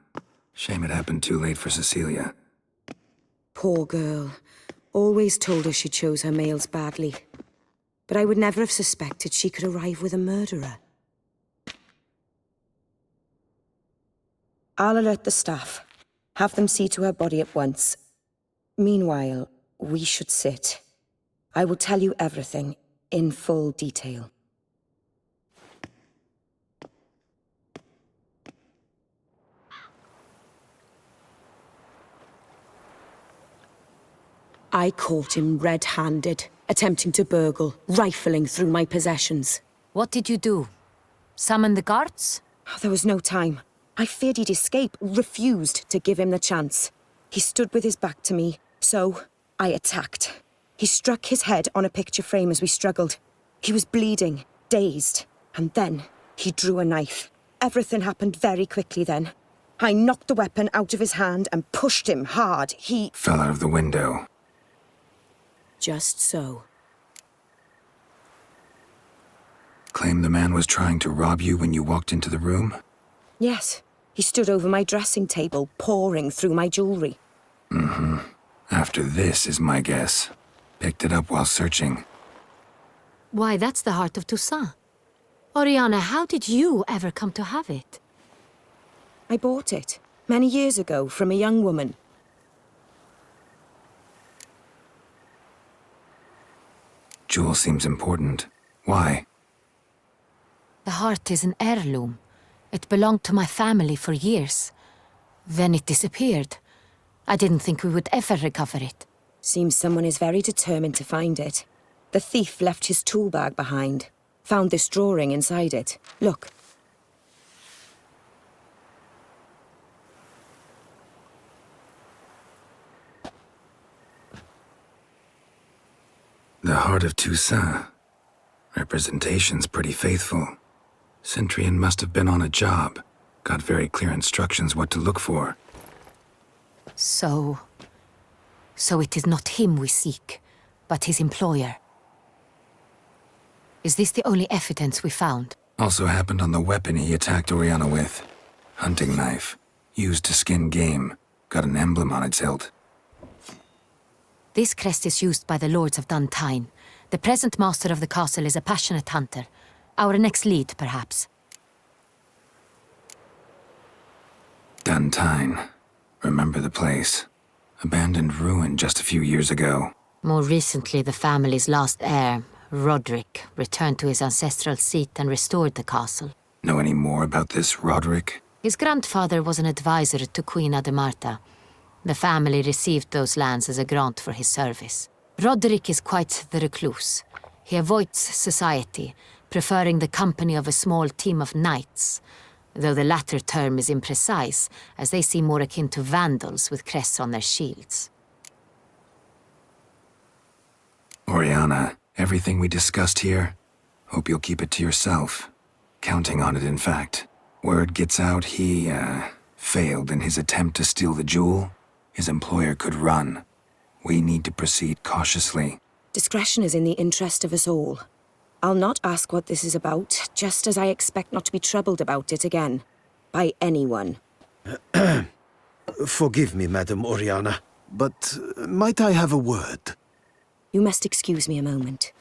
Shame it happened too late for Cecilia. Poor girl. Always told her she chose her males badly. But I would never have suspected she could arrive with a murderer. I'll alert the staff. Have them see to her body at once. Meanwhile, we should sit. I will tell you everything in full detail. I caught him red-handed, attempting to burgle, rifling through my possessions. What did you do? Summon the guards? There was no time. I feared he'd escape, refused to give him the chance. He stood with his back to me, so I attacked. He struck his head on a picture frame as we struggled. He was bleeding, dazed, and then he drew a knife. Everything happened very quickly then. I knocked the weapon out of his hand and pushed him hard. He Fell out of the window. Just so. Claim the man was trying to rob you when you walked into the room? Yes. He stood over my dressing table, pouring through my jewelry. Mm-hmm. After this is my guess. Picked it up while searching. Why, that's the heart of Toussaint. Oriana, how did you ever come to have it? I bought it, many years ago, from a young woman. Jewel seems important. Why? The heart is an heirloom. It belonged to my family for years. Then it disappeared. I didn't think we would ever recover it. Seems someone is very determined to find it. The thief left his tool bag behind. Found this drawing inside it. Look. The heart of Toussaint. Representation's pretty faithful. Centurion must have been on a job. Got very clear instructions what to look for. So it is not him we seek, but his employer. Is this the only evidence we found? Also happened on the weapon he attacked Oriana with. Hunting knife. Used to skin game. Got an emblem on its hilt. This crest is used by the lords of Duntine. The present master of the castle is a passionate hunter. Our next lead, perhaps. Duntine. Remember the place. Abandoned ruin just a few years ago. More recently, the family's last heir, Roderick, returned to his ancestral seat and restored the castle. Know any more about this Roderick? His grandfather was an advisor to Queen Ademarta. The family received those lands as a grant for his service. Roderick is quite the recluse. He avoids society, preferring the company of a small team of knights, though the latter term is imprecise, as they seem more akin to vandals with crests on their shields. Oriana, everything we discussed here, hope you'll keep it to yourself. Counting on it, in fact. Word gets out he, failed in his attempt to steal the jewel. His employer could run. We need to proceed cautiously. Discretion is in the interest of us all. I'll not ask what this is about, just as I expect not to be troubled about it again. By anyone. Forgive me, Madam Oriana, but might I have a word? You must excuse me a moment.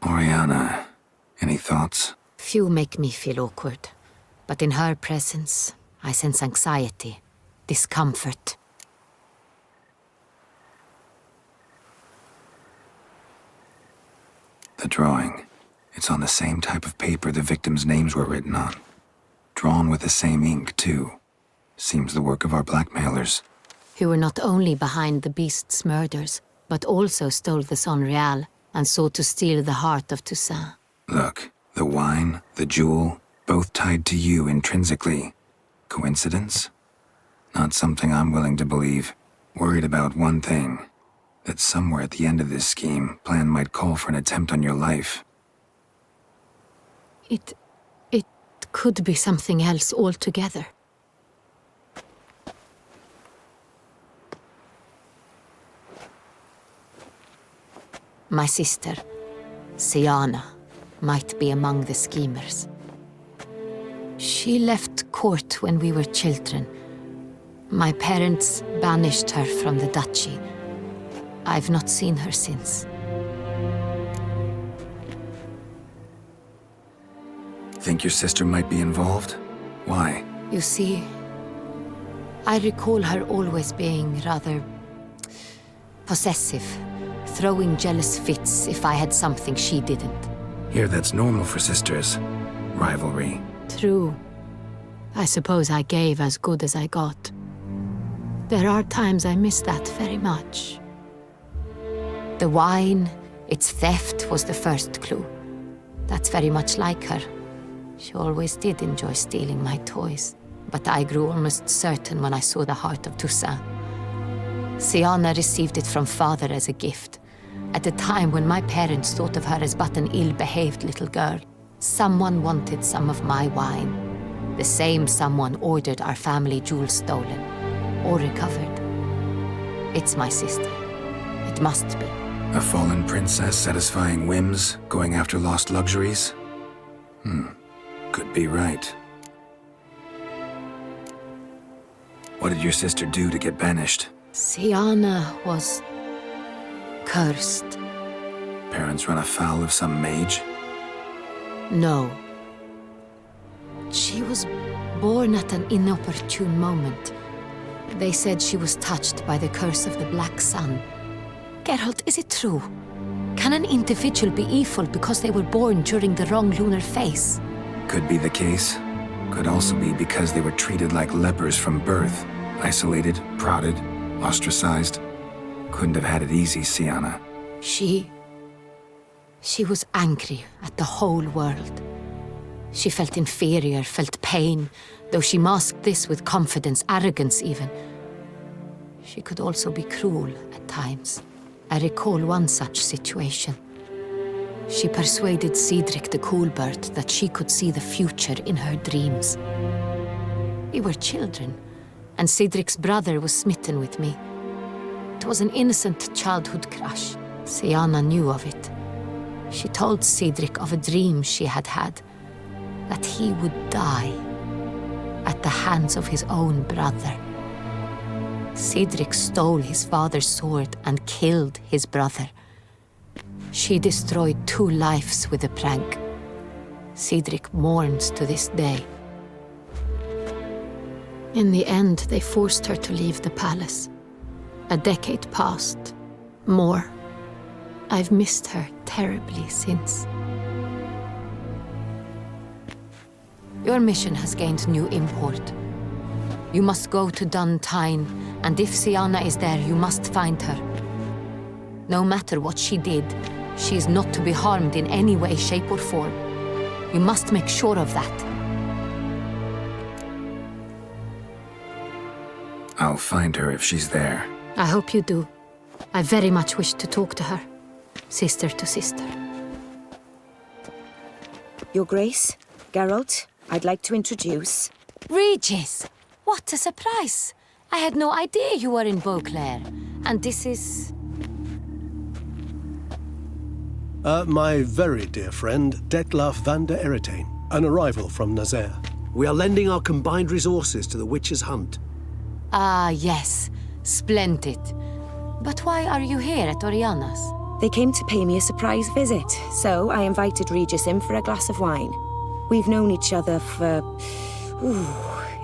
Oriana, any thoughts? Few make me feel awkward, but in her presence, I sense anxiety, discomfort. The drawing. It's on the same type of paper the victims' names were written on. Drawn with the same ink, too. Seems the work of our blackmailers. Who were not only behind the beast's murders, but also stole the Son Real and sought to steal the heart of Toussaint. Look, the wine, the jewel, both tied to you intrinsically. Coincidence? Not something I'm willing to believe. Worried about one thing. That somewhere at the end of this scheme, plan might call for an attempt on your life. It could be something else altogether. My sister, Siana, might be among the schemers. She left court when we were children. My parents banished her from the duchy. I've not seen her since. Think your sister might be involved? Why? You see, I recall her always being rather possessive, throwing jealous fits if I had something she didn't. Here that's normal for sisters. Rivalry. True. I suppose I gave as good as I got. There are times I miss that very much. The wine, its theft was the first clue. That's very much like her. She always did enjoy stealing my toys. But I grew almost certain when I saw the heart of Toussaint. Siana received it from father as a gift. At a time when my parents thought of her as but an ill-behaved little girl. Someone wanted some of my wine. The same someone ordered our family jewels stolen. Or recovered. It's my sister. It must be. A fallen princess satisfying whims, going after lost luxuries? Could be right. What did your sister do to get banished? Siana was cursed. Parents run afoul of some mage? No. She was born at an inopportune moment. They said she was touched by the curse of the Black Sun. Geralt, is it true? Can an individual be evil because they were born during the wrong lunar phase? Could be the case. Could also be because they were treated like lepers from birth. Isolated, prodded, ostracized. Couldn't have had it easy, Siana. She was angry at the whole world. She felt inferior, felt pain, though she masked this with confidence, arrogance even. She could also be cruel at times. I recall one such situation. She persuaded Cedric the Coolbird that she could see the future in her dreams. We were children, and Cedric's brother was smitten with me. It was an innocent childhood crush. Siana knew of it. She told Cedric of a dream she had had, that he would die at the hands of his own brother. Cedric stole his father's sword and killed his brother. She destroyed 2 lives with a prank. Cedric mourns to this day. In the end, they forced her to leave the palace. A decade passed. More. I've missed her terribly since. Your mission has gained new import. You must go to Duntine, and if Siana is there, you must find her. No matter what she did, she is not to be harmed in any way, shape, or form. You must make sure of that. I'll find her if she's there. I hope you do. I very much wish to talk to her. Sister to sister. Your Grace, Geralt, I'd like to introduce... Regis! What a surprise! I had no idea you were in Beauclair. And this is... My very dear friend, Detlaf van der Eretain, an arrival from Nazaire. We are lending our combined resources to the Witcher's hunt. Ah, yes. Splendid. But why are you here at Oriana's? They came to pay me a surprise visit, so I invited Regis in for a glass of wine. We've known each other for...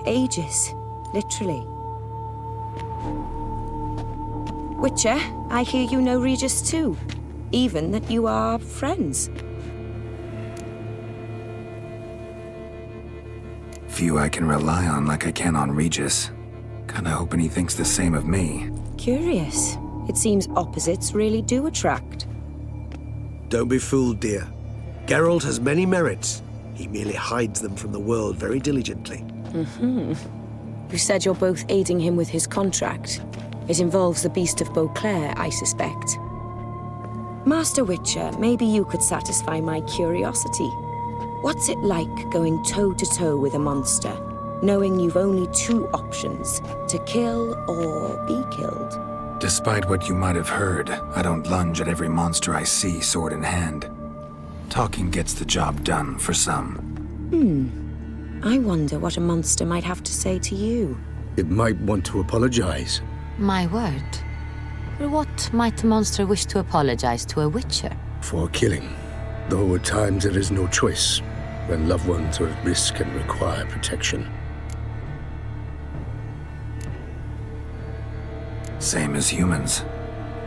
ages. Literally. Witcher, I hear you know Regis too. Even that you are friends. Few I can rely on like I can on Regis. Kinda hoping he thinks the same of me. Curious. It seems opposites really do attract. Don't be fooled, dear. Geralt has many merits. He merely hides them from the world very diligently. You said you're both aiding him with his contract. It involves the Beast of Beauclair, I suspect. Master Witcher, maybe you could satisfy my curiosity. What's it like going toe-to-toe with a monster, knowing you've only 2 options, to kill or be killed? Despite what you might have heard, I don't lunge at every monster I see sword in hand. Talking gets the job done for some. I wonder what a monster might have to say to you. It might want to apologize. My word. For what might a monster wish to apologize to a witcher? For killing. Though at times there is no choice. when loved ones are at risk and require protection. Same as humans.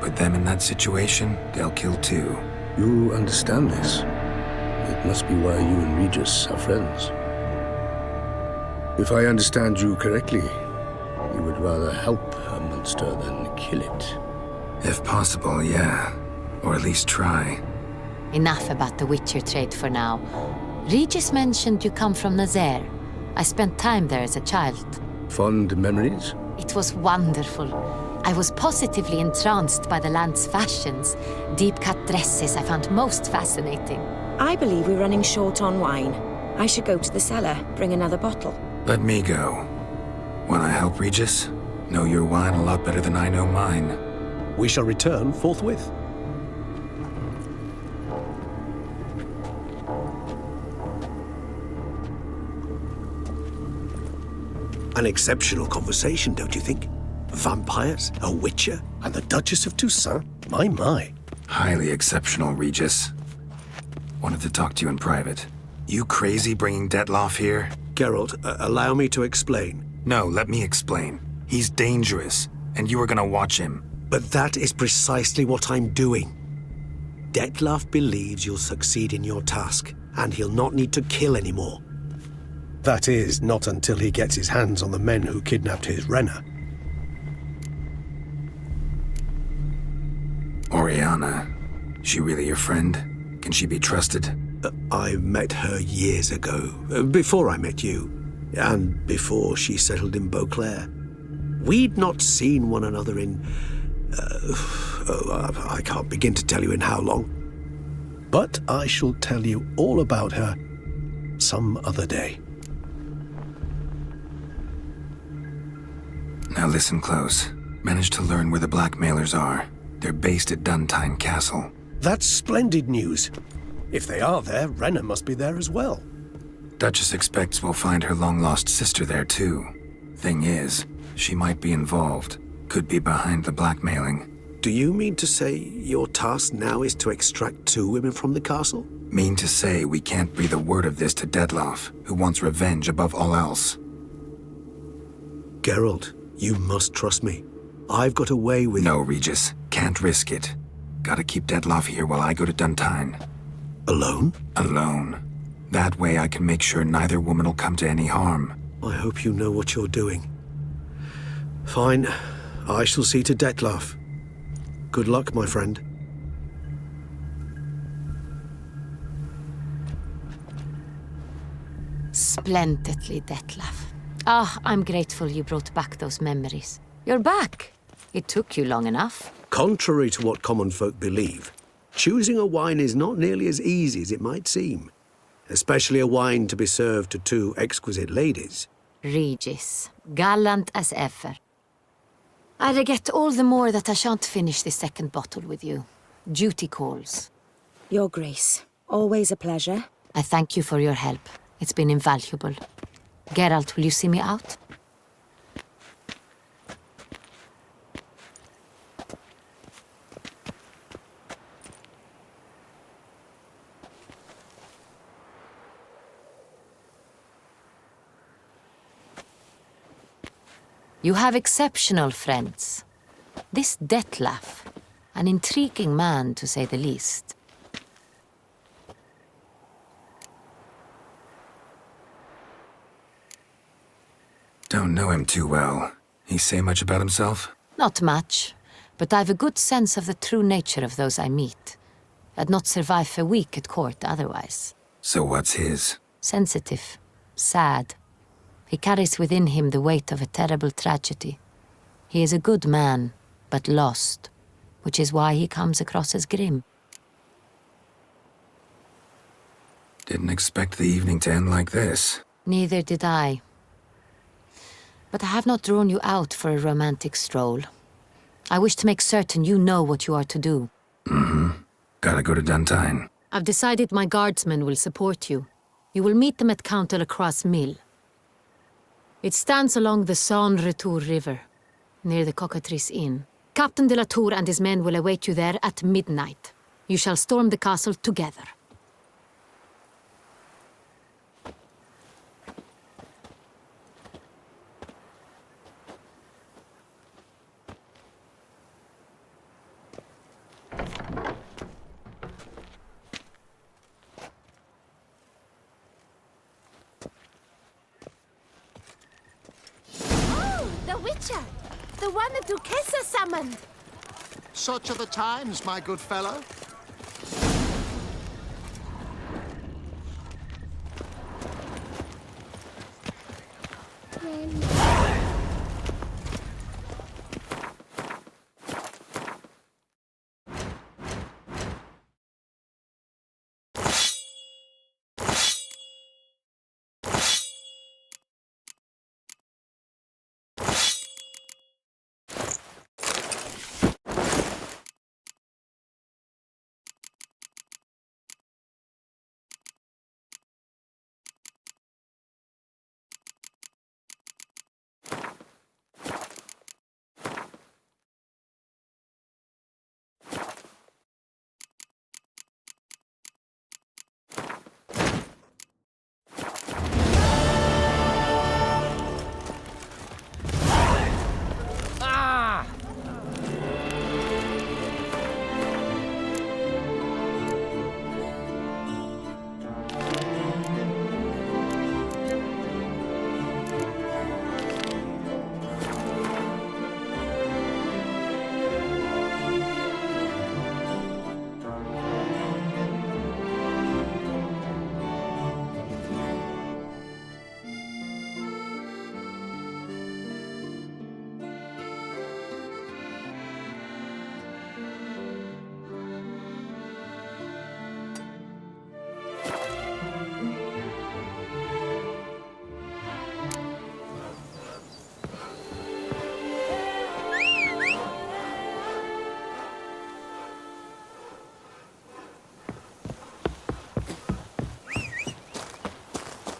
Put them in that situation, they'll kill too. You understand this. It must be why you and Regis are friends. If I understand you correctly, you would rather help a monster than kill it. If possible, yeah. Or at least try. Enough about the Witcher trade for now. Regis mentioned you come from Nazaire. I spent time there as a child. Fond memories? It was wonderful. I was positively entranced by the land's fashions. Deep-cut dresses I found most fascinating. I believe we're running short on wine. I should go to the cellar, bring another bottle. Let me go. Wanna help, Regis? Know your wine a lot better than I know mine. We shall return forthwith. An exceptional conversation, don't you think? Vampires, a witcher, and the Duchess of Toussaint? My. Highly exceptional, Regis. Wanted to talk to you in private. You crazy bringing Detloff here? Geralt, allow me to explain. No, let me explain. He's dangerous, and you are gonna watch him. But that is precisely what I'm doing. Detloff believes you'll succeed in your task, and he'll not need to kill anymore. That is, not until he gets his hands on the men who kidnapped his Renna. Oriana, she really your friend? Can she be trusted? I met her years ago, before I met you, and before she settled in Beauclair. We'd not seen one another in... I can't begin to tell you in how long. But I shall tell you all about her some other day. Now listen close. Managed to learn where the blackmailers are. They're based at Duntine Castle. That's splendid news. If they are there, Renna must be there as well. Duchess expects we'll find her long-lost sister there, too. Thing is, she might be involved. Could be behind the blackmailing. Do you mean to say your task now is to extract 2 women from the castle? Mean to say we can't breathe a word of this to Detloff, who wants revenge above all else. Geralt, you must trust me. I've got a way with... No, Regis. Can't risk it. Gotta keep Detloff here while I go to Duntine. Alone? Alone. That way I can make sure neither woman will come to any harm. I hope you know what you're doing. Fine. I shall see to Detloff. Good luck, my friend. Splendidly, Detloff. I'm grateful you brought back those memories. You're back. It took you long enough. Contrary to what common folk believe, choosing a wine is not nearly as easy as it might seem. Especially a wine to be served to 2 exquisite ladies. Regis, gallant as ever. I regret all the more that I shan't finish this second bottle with you. Duty calls. Your Grace, always a pleasure. I thank you for your help. It's been invaluable. Geralt, will you see me out? You have exceptional friends. This Detloff, an intriguing man to say the least. Don't know him too well. He say much about himself? Not much, but I've a good sense of the true nature of those I meet. I'd not survive a week at court otherwise. So what's his? Sensitive, sad. He carries within him the weight of a terrible tragedy. He is a good man, but lost, which is why he comes across as grim. Didn't expect the evening to end like this. Neither did I. But I have not drawn you out for a romantic stroll. I wish to make certain you know what you are to do. Gotta go to Duntine. I've decided my guardsmen will support you. You will meet them at Count de la Croix's mill. It stands along the Saône-Retour River, near the Cockatrice Inn. Captain de la Tour and his men will await you there at midnight. You shall storm the castle together. Witcher! The one the Duchessa summoned! Such are the times, my good fellow.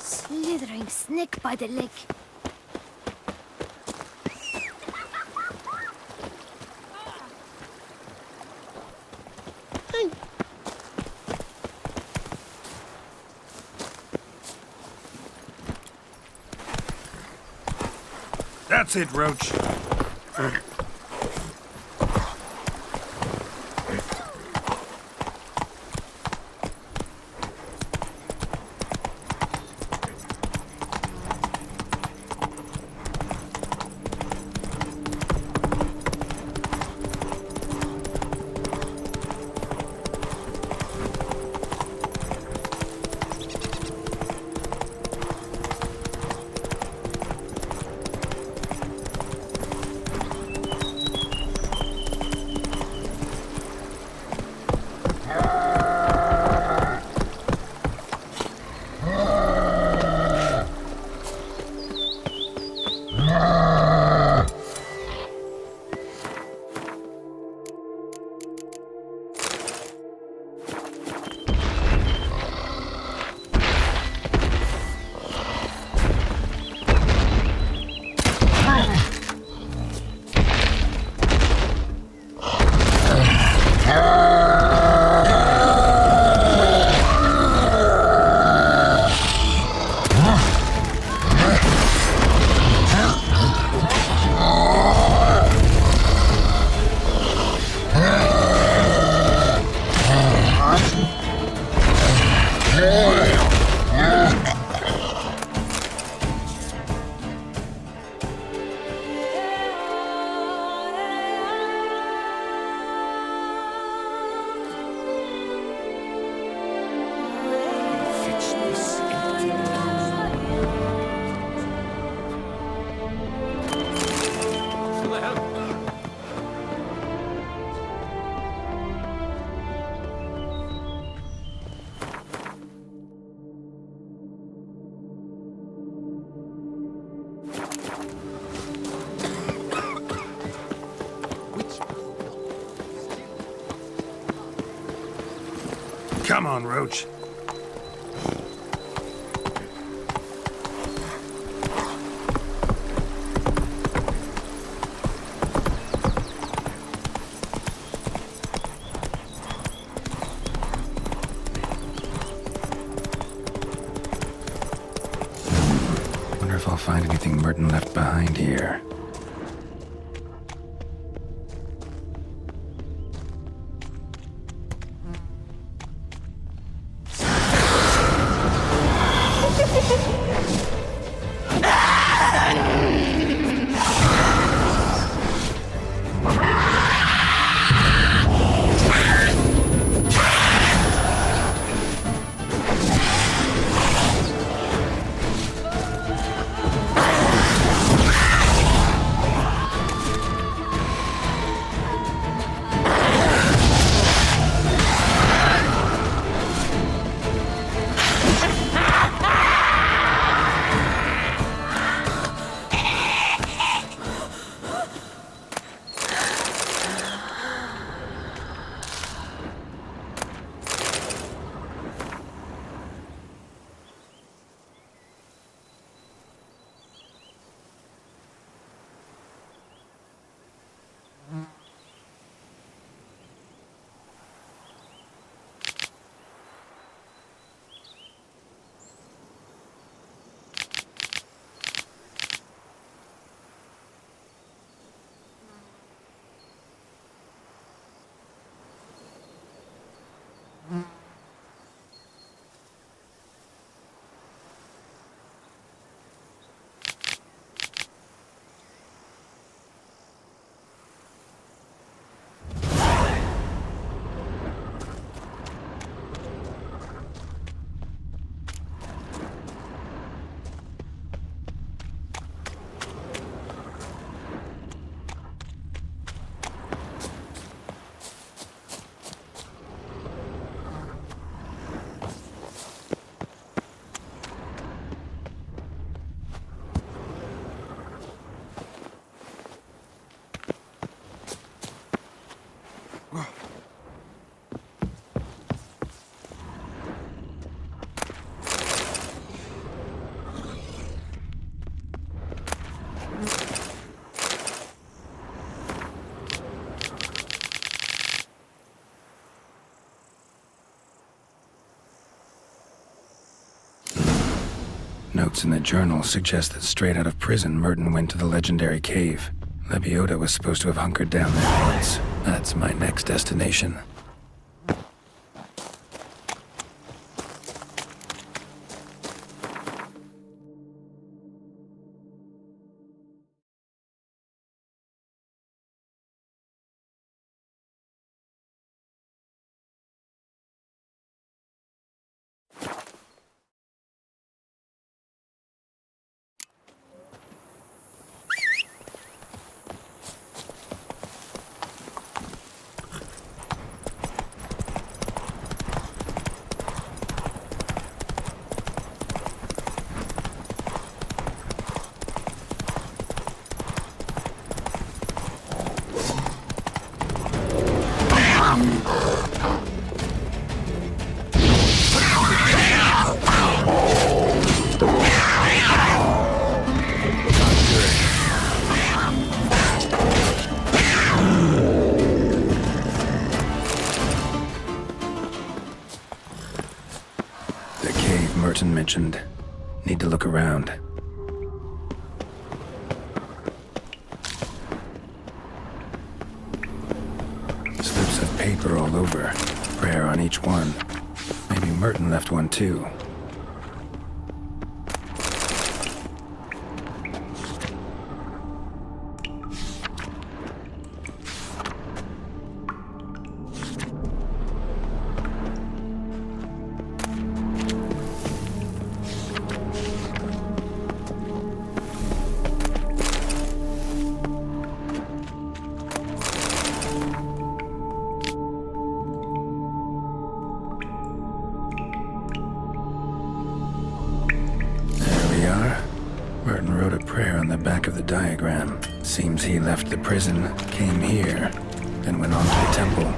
Slithering snake by the leg. That's it, Roach. Come on, Roach. Wonder if I'll find anything Merton left behind here. Notes in the journal suggest that straight out of prison, Merton went to the legendary cave. Lebiota was supposed to have hunkered down there once. That's my next destination. Mentioned. Need to look around. Slips of paper all over. Prayer on each one. Maybe Merton left one too. Diagram. Seems he left the prison, came here, then went on to the temple.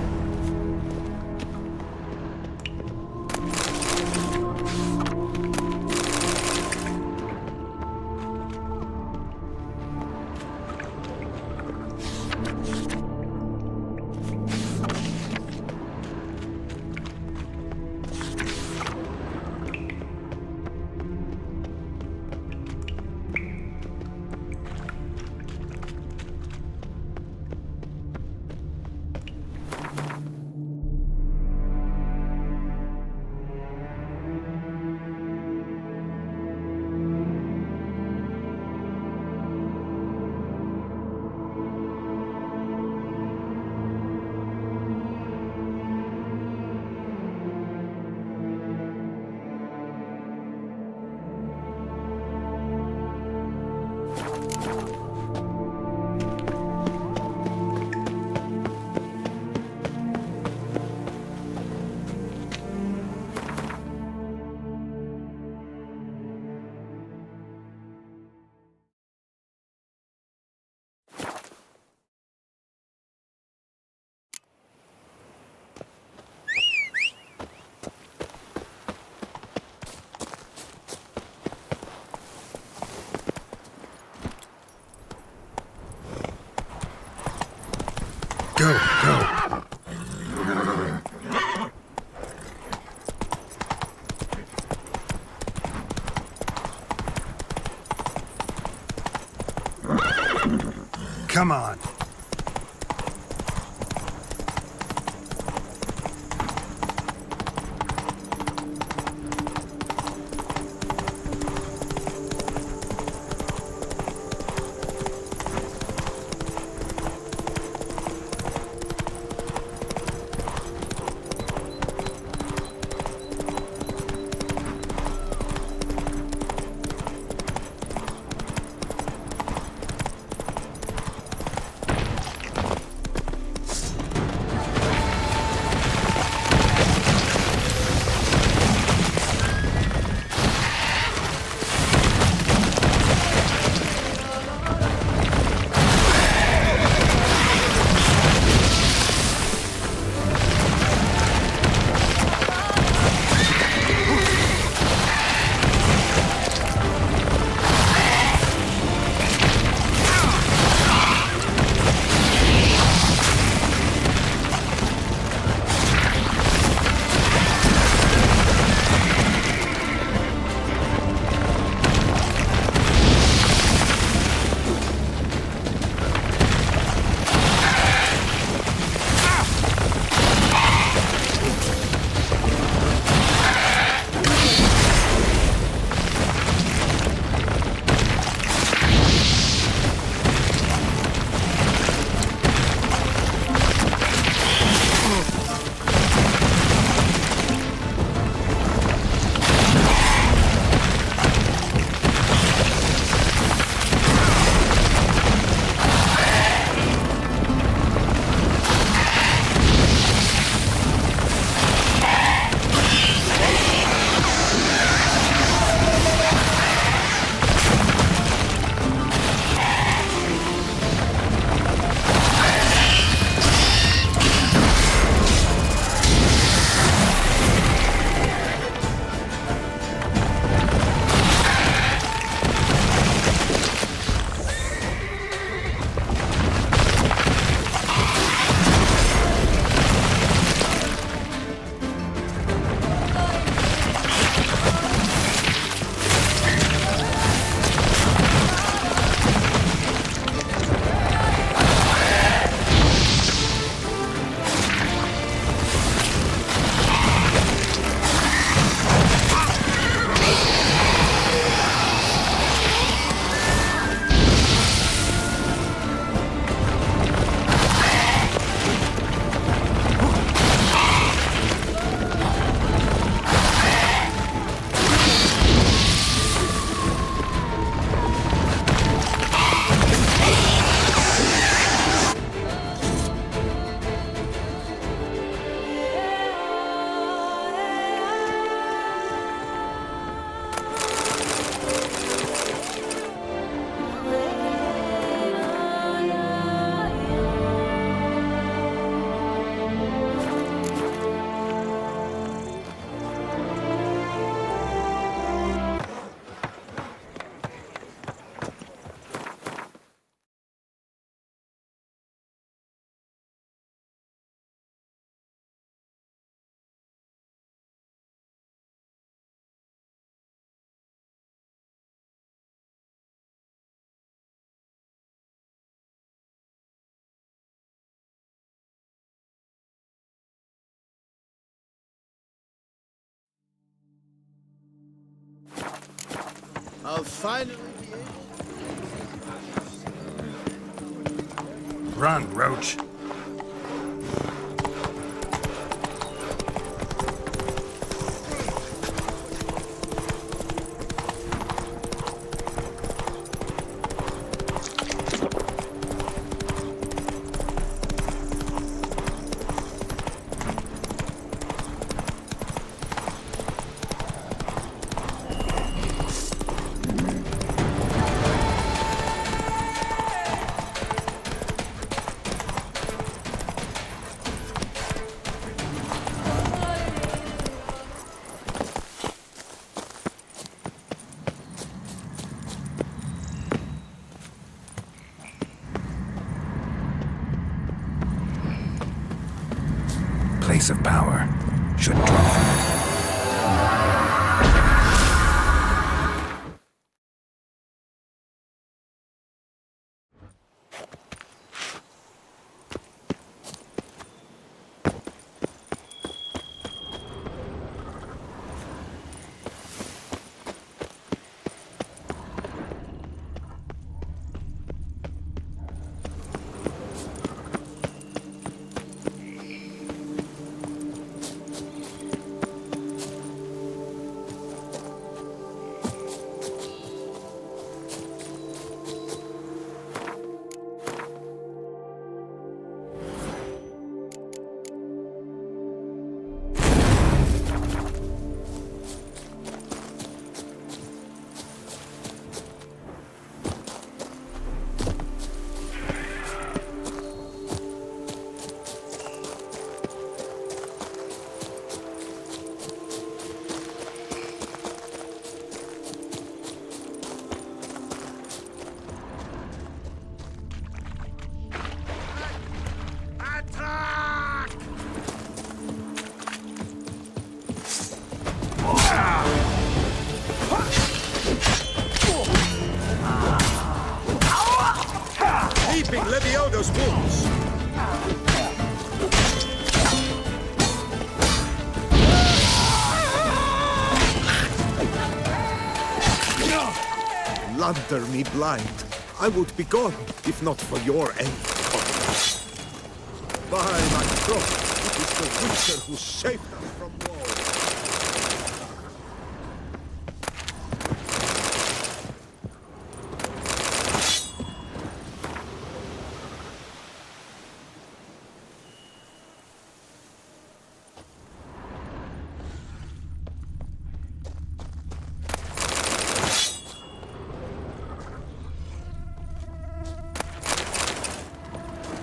Go, go. Come on. I'll finally be able... Run, Roach. Place of power. Shouldn't draw from it. Leviodo's wounds. Lander me blind. I would be gone, if not for your aid. By my throat, it is the Witcher who saved us from war.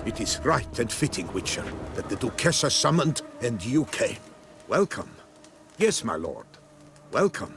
It is right and fitting, Witcher, that the Duchessa summoned and you came. Welcome. Yes, my lord. Welcome.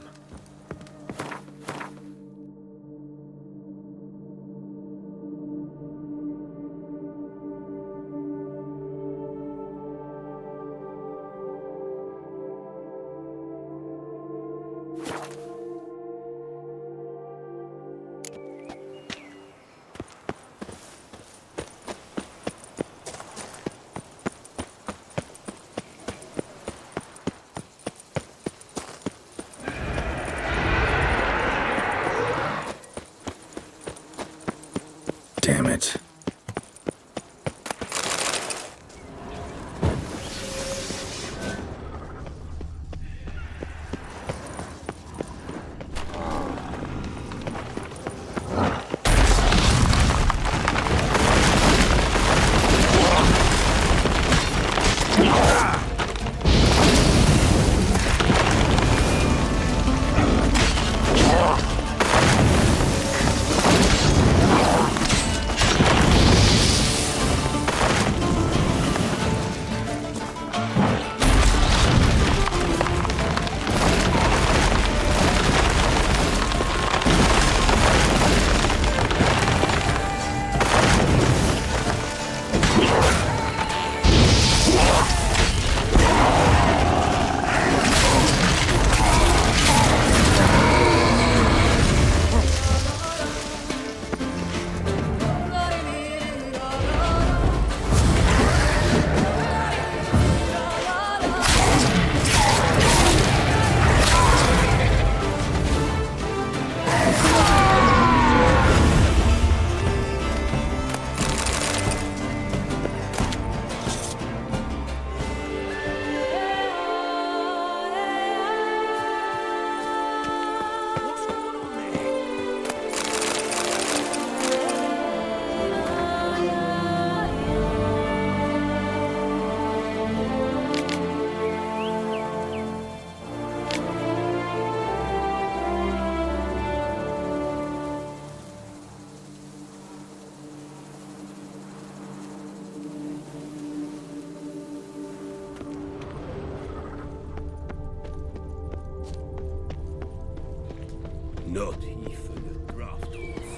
Not even a draft horse.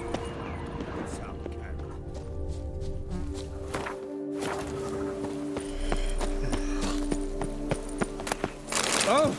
Some carrot. Oh!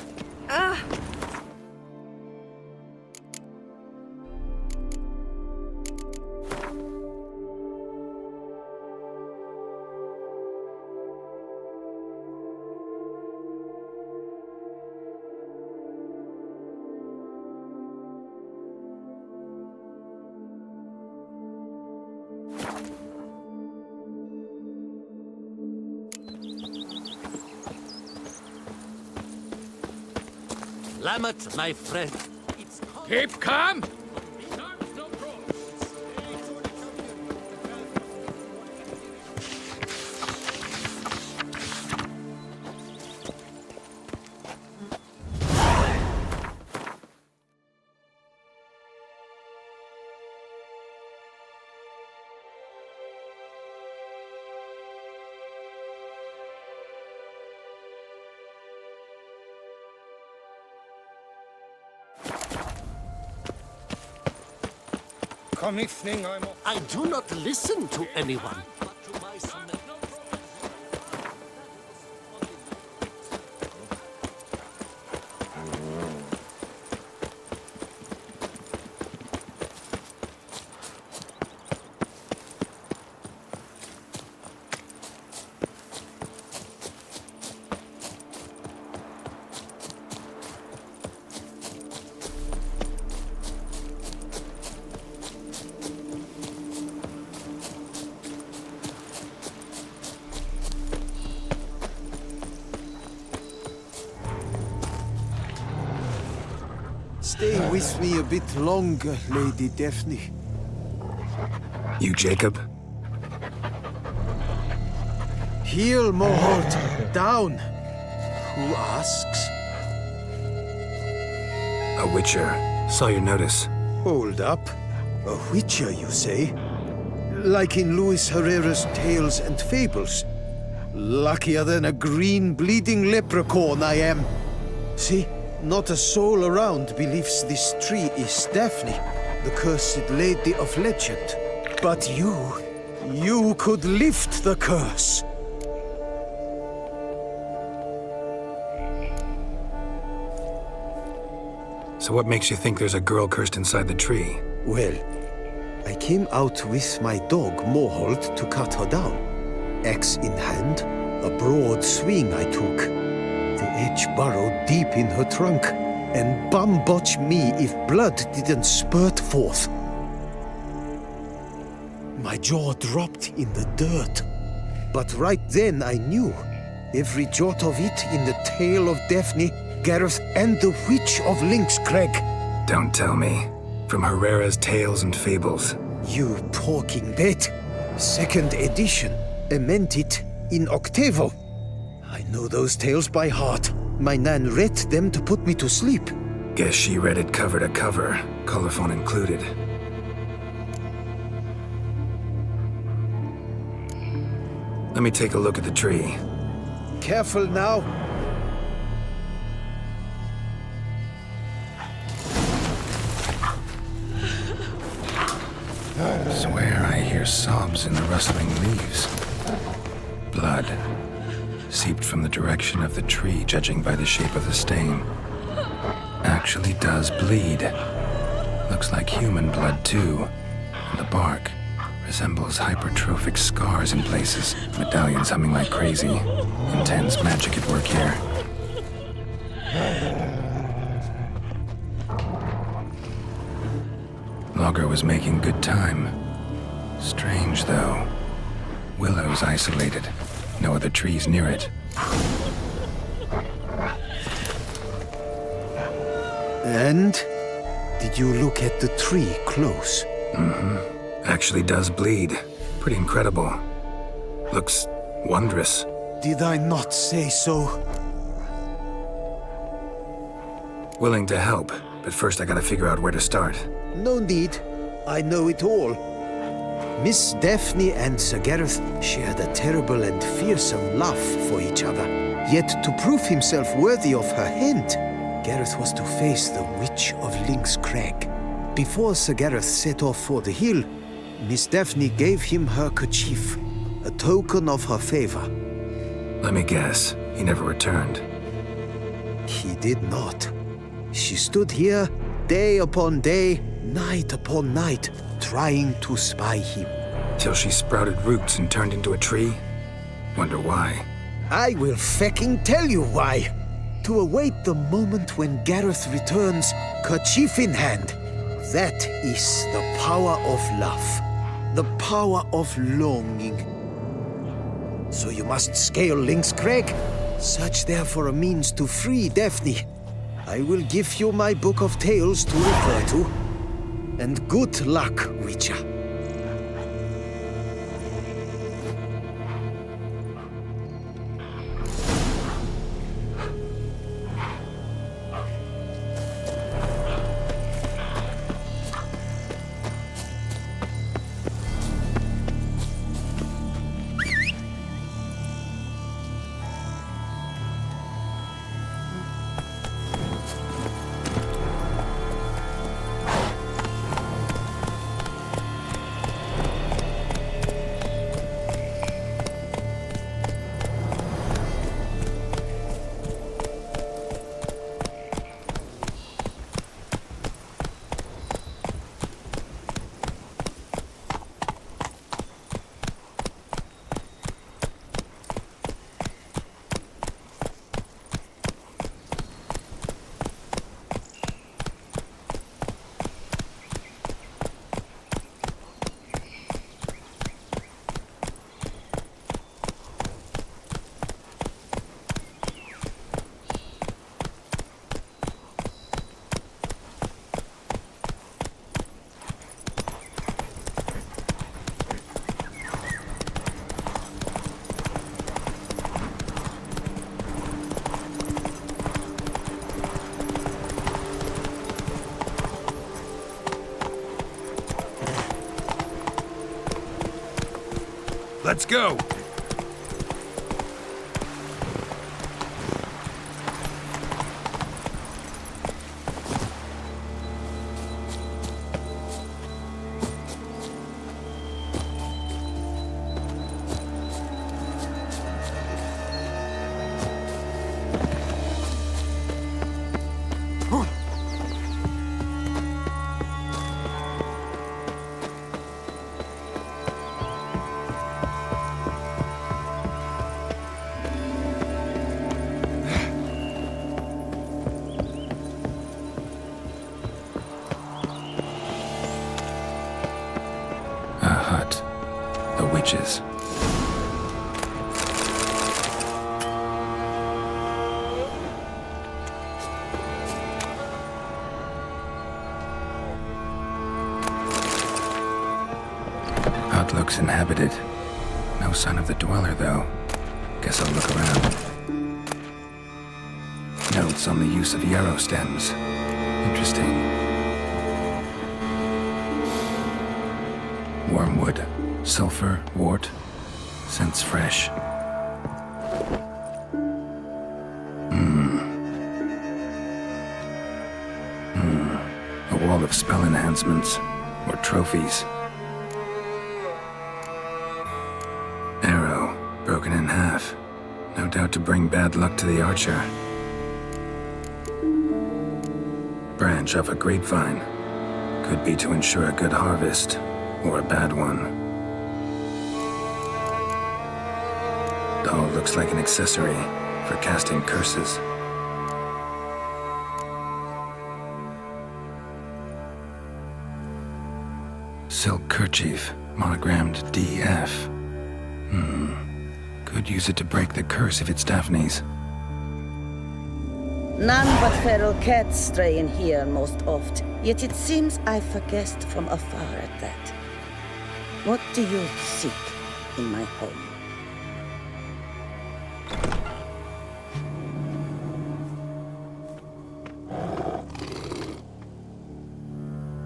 Lamet, my friend. Keep calm! I do not listen to anyone. Stay with me a bit longer, Lady Daphne. You, Jacob? Heel, Moholt. Down. Who asks? A witcher. Saw your notice. Hold up. A witcher, you say? Like in Luis Herrera's Tales and Fables. Luckier than a green bleeding leprechaun I am. See? Not a soul around believes this tree is Daphne, the cursed lady of legend. But you could lift the curse. So what makes you think there's a girl cursed inside the tree? Well, I came out with my dog, Moholt, to cut her down. Axe in hand, a broad swing I took. The edge burrowed deep in her trunk, and bum-botch me if blood didn't spurt forth. My jaw dropped in the dirt. But right then I knew. Every jot of it in the tale of Daphne, Gareth, and the Witch of Lynxcrag. Don't tell me. From Herrera's Tales and Fables. You talking bet. Second edition. Amended in octavo. I know those tales by heart. My nan read them to put me to sleep. Guess she read it cover to cover, colophon included. Let me take a look at the tree. Careful now. Swear I hear sobs in the rustling leaves. Blood. Seeped from the direction of the tree, judging by the shape of the stain. Actually does bleed. Looks like human blood, too. And the bark resembles hypertrophic scars in places. Medallions humming like crazy. Intense magic at work here. Logger was making good time. Strange, though. Willow's isolated. No other trees near it. And? Did you look at the tree close? Mm-hmm. Actually does bleed. Pretty incredible. Looks wondrous. Did I not say so? Willing to help, but first I gotta figure out where to start. No need. I know it all. Miss Daphne and Sir Gareth shared a terrible and fearsome love for each other. Yet to prove himself worthy of her hand, Gareth was to face the Witch of Lynxcrag. Before Sir Gareth set off for the hill, Miss Daphne gave him her kerchief, a token of her favor. Let me guess, he never returned. He did not. She stood here day upon day, night upon night, trying to spy him. Till she sprouted roots and turned into a tree? Wonder why. I will fecking tell you why. To await the moment when Gareth returns, kerchief in hand. That is the power of love. The power of longing. So you must scale Link's Crag. Search there for a means to free Daphne. I will give you my book of tales to refer to. And good luck, Witcher. Let's go! Witches. Hut looks inhabited. No sign of the dweller, though. Guess I'll look around. Notes on the use of yarrow stems. Interesting. Wormwood. Sulfur, wort, scents fresh. A wall of spell enhancements, or trophies. Arrow, broken in half. No doubt to bring bad luck to the archer. Branch off a grapevine. Could be to ensure a good harvest, or a bad one. Doll looks like an accessory for casting curses. Silk kerchief, monogrammed DF. Could use it to break the curse if it's Daphne's. None but feral cats stray in here most oft, yet it seems I've guessed from afar at that. What do you seek in my home?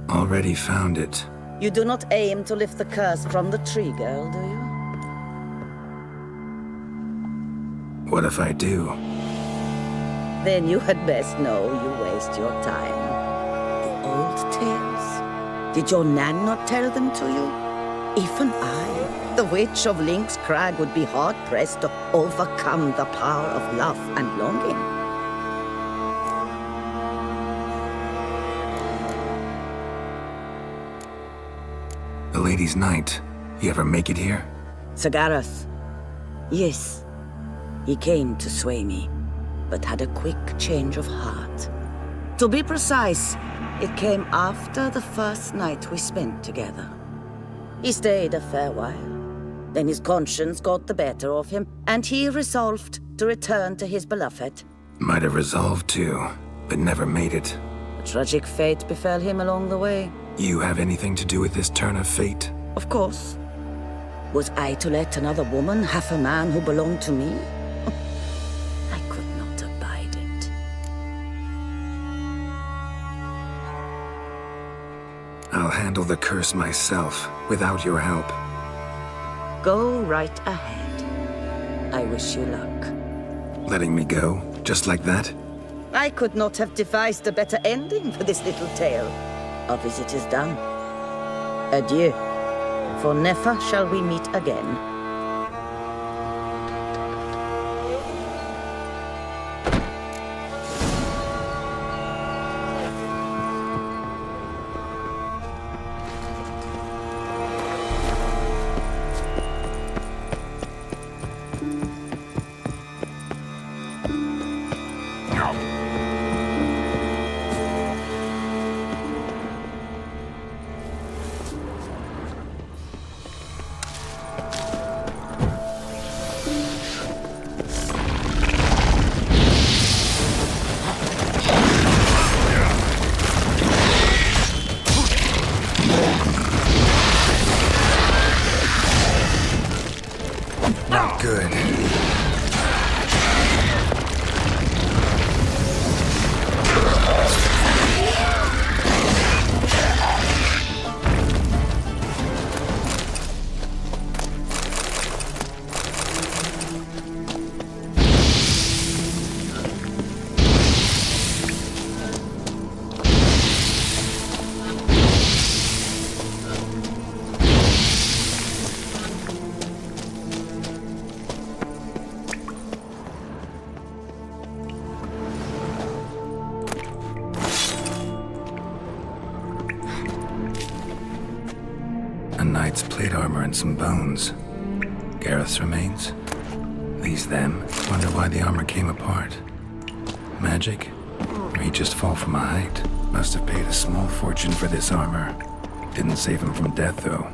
Already found it. You do not aim to lift the curse from the tree, girl, do you? What if I do? Then you had best know you waste your time. The old tales Did your nan not tell them to you? Even I, the witch of Link's Crag, would be hard-pressed to overcome the power of love and longing. The Lady's Knight. You ever make it here? Sir Gareth. Yes. He came to sway me, but had a quick change of heart. To be precise, it came after the first night we spent together. He stayed a fair while. Then his conscience got the better of him, and he resolved to return to his beloved. Might have resolved to, but never made it. A tragic fate befell him along the way. You have anything to do with this turn of fate? Of course. Was I to let another woman have a man who belonged to me? I could not abide it. I'll handle the curse myself, without your help. Go right ahead. I wish you luck. Letting me go, just like that? I could not have devised a better ending for this little tale. Our visit is done. Adieu, for never shall we meet again. Good. Knight's plate armor and some bones. Gareth's remains? These them? Wonder why the armor came apart. Magic? Or he just fall from a height? Must have paid a small fortune for this armor. Didn't save him from death, though.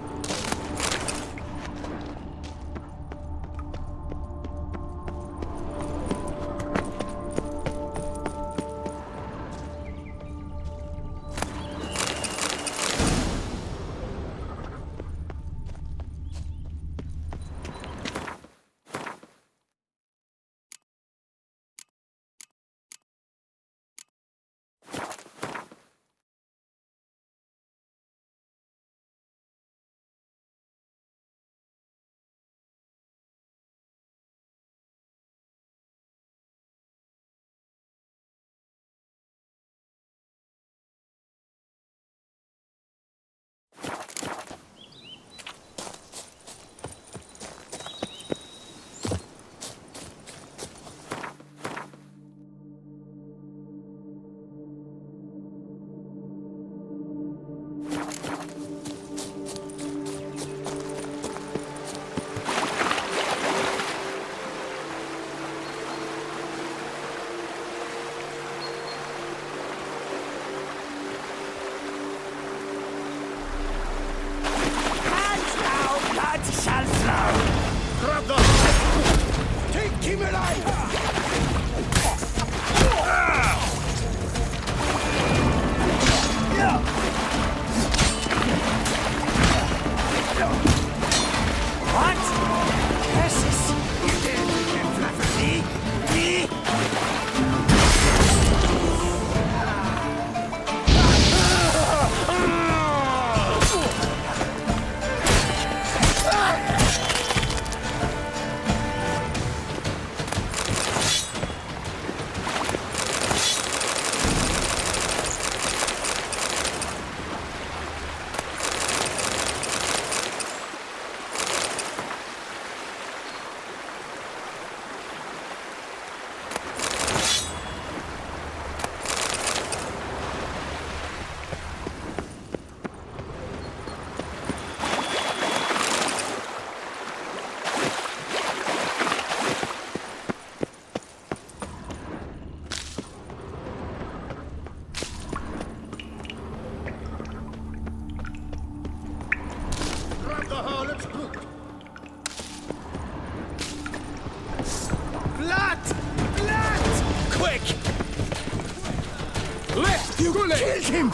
killed him!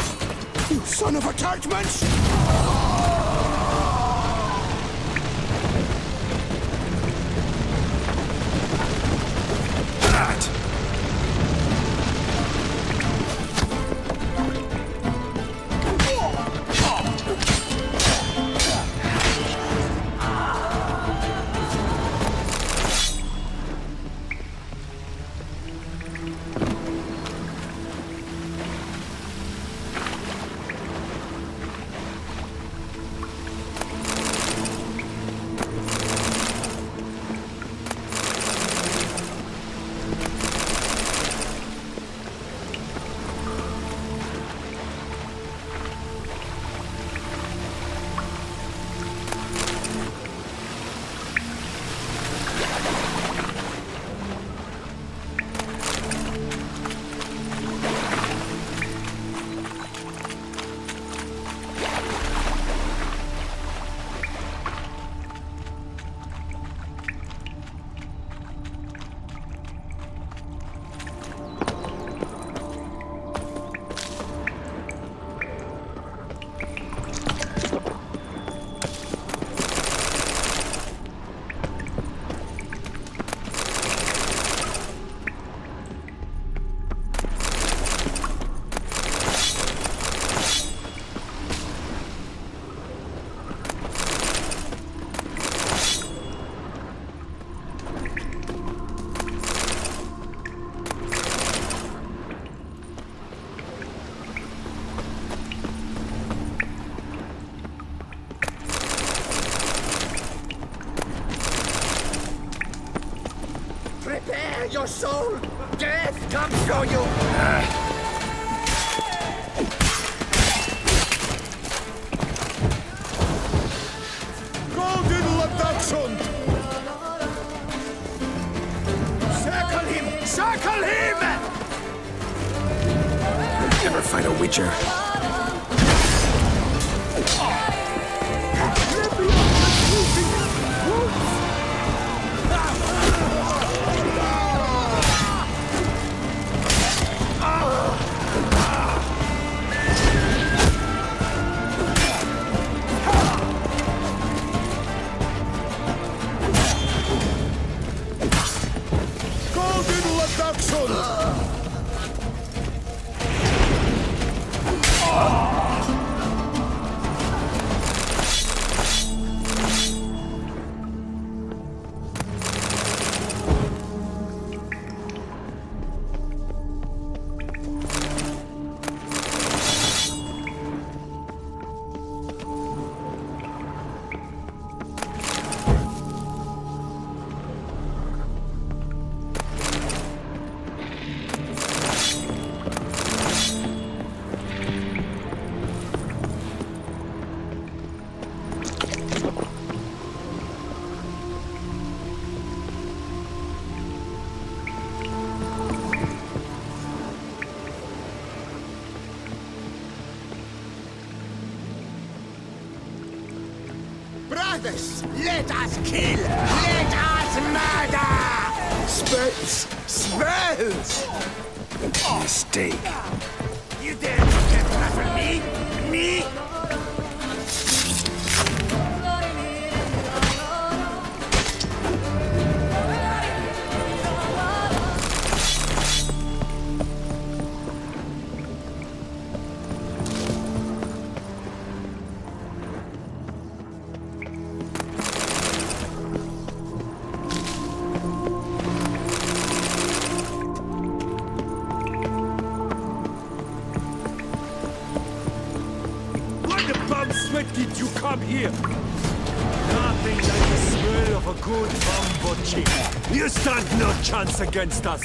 You son of a tartmanch! Prepare your soul! Death comes for you! Golden Ladakson! Circle him! Circle him! Never fight a Witcher. Brothers, let us kill! Let us murder! Spells! Spells! Mistake. You dare to trespass me? Me? Did you come here? Nothing like the smell of a good bumbo chick. You stand no chance against us.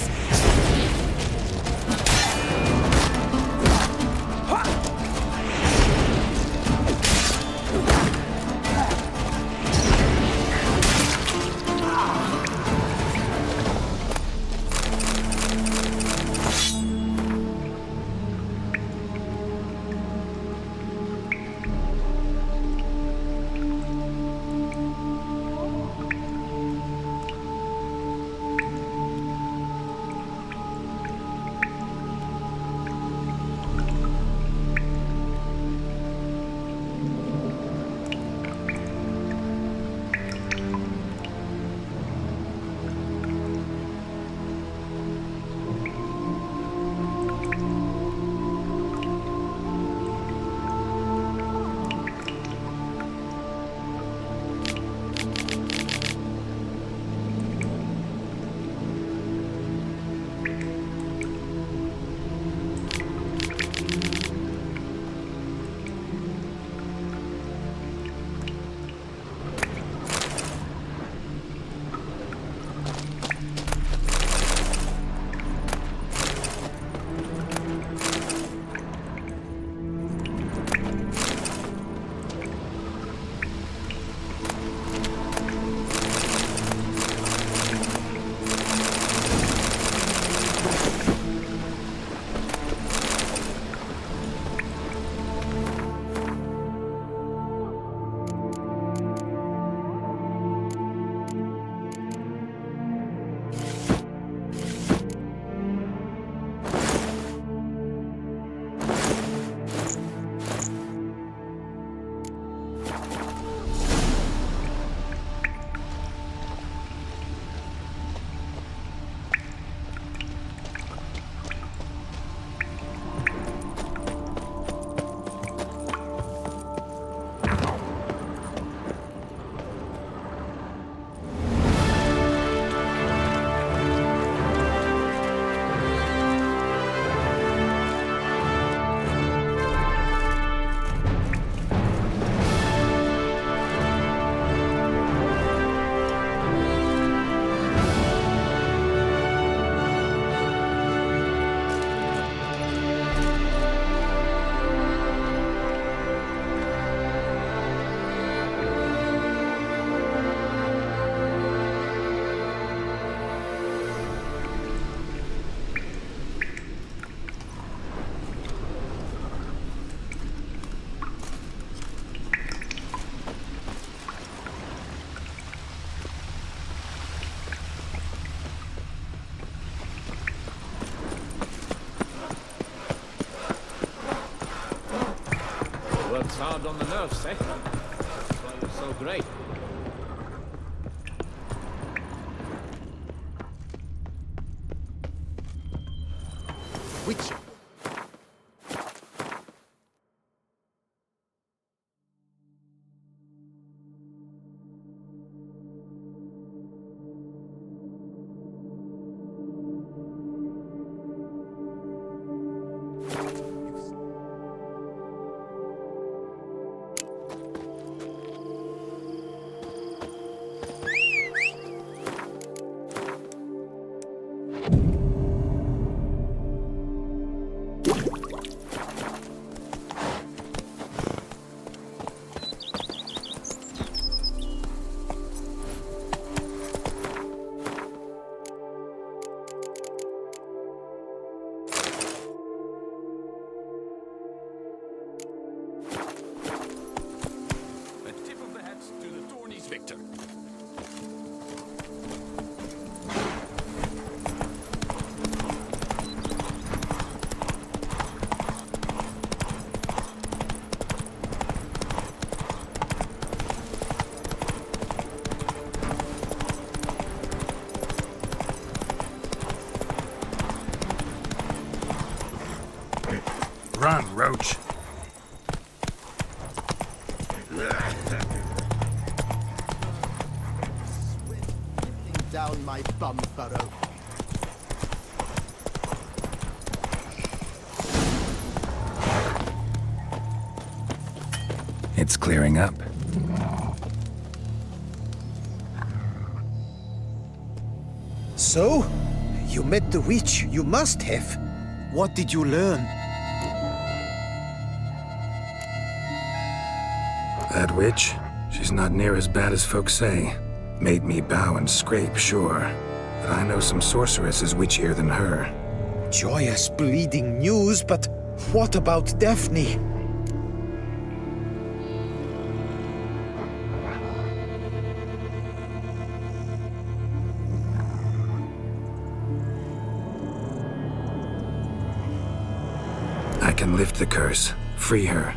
It's hard on the nerves, eh? That's why you're so great. Witcher. Run, Roach. Down my bum furrow. It's clearing up. So? You met the witch, you must have. What did you learn? That witch, she's not near as bad as folks say. Made me bow and scrape, sure. But I know some sorceresses witchier than her. Joyous bleeding news, but what about Daphne? I can lift the curse, free her,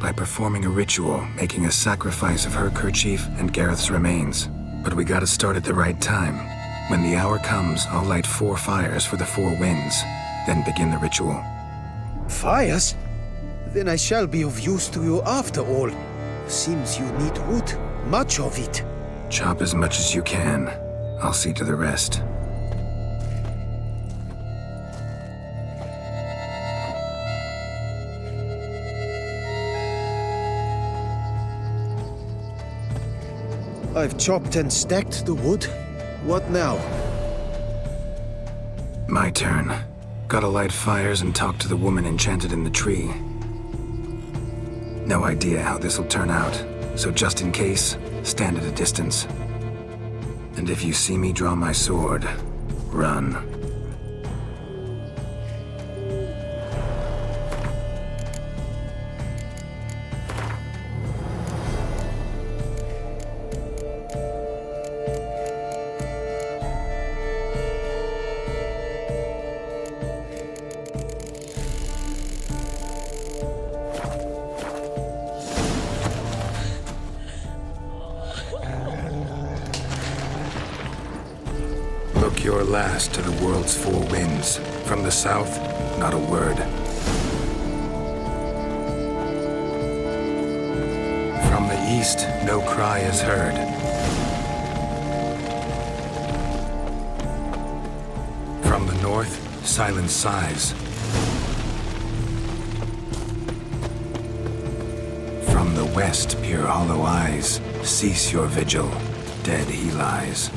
by performing a ritual, making a sacrifice of her kerchief and Gareth's remains. But we gotta start at the right time. When the hour comes, I'll light 4 fires for the 4 winds, then begin the ritual. Fires? Then I shall be of use to you after all. Seems you need wood, much of it. Chop as much as you can. I'll see to the rest. I've chopped and stacked the wood. What now? My turn. Gotta light fires and talk to the woman enchanted in the tree. No idea how this'll turn out, so just in case, stand at a distance. And if you see me draw my sword, run. Your last to the world's 4 winds. From the south, not a word. From the east, no cry is heard. From the north, silence sighs. From the west, pure hollow eyes. Cease your vigil. Dead he lies.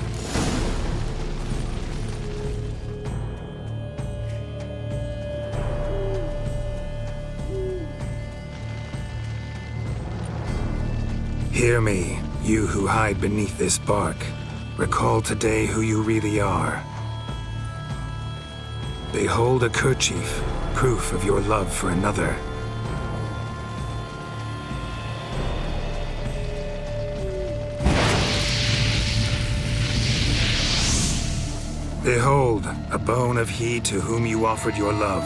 Hear me, you who hide beneath this bark. Recall today who you really are. Behold a kerchief, proof of your love for another. Behold, a bone of he to whom you offered your love.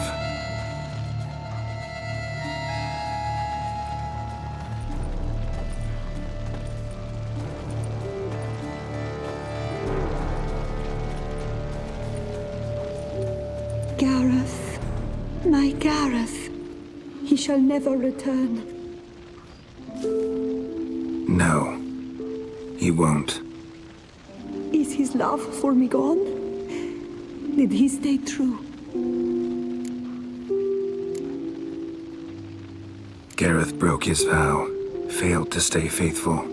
My Gareth. He shall never return. No, he won't. Is his love for me gone? Did he stay true? Gareth broke his vow, failed to stay faithful.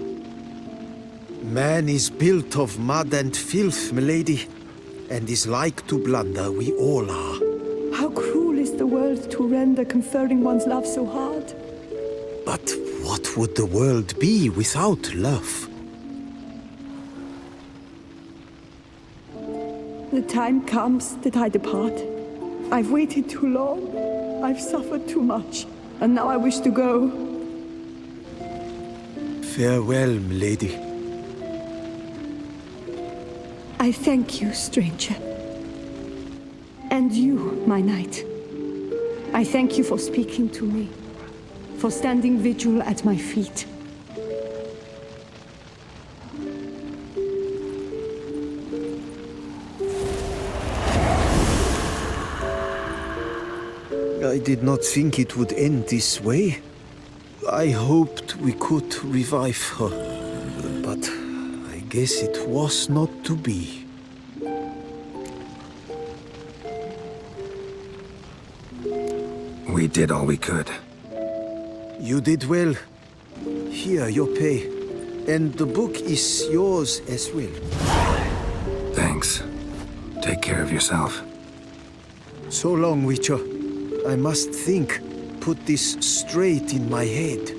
Man is built of mud and filth, milady, and is like to blunder, we all are. How cruel is the world to render conferring one's love so hard. But what would the world be without love? The time comes that I depart. I've waited too long. I've suffered too much. And now I wish to go. Farewell, milady. I thank you, stranger. And you, my knight. I thank you for speaking to me, for standing vigil at my feet. I did not think it would end this way. I hoped we could revive her, but I guess it was not to be. We did all we could. You did well. Here, your pay. And the book is yours as well. Thanks. Take care of yourself. So long, Witcher. I must think, put this straight in my head.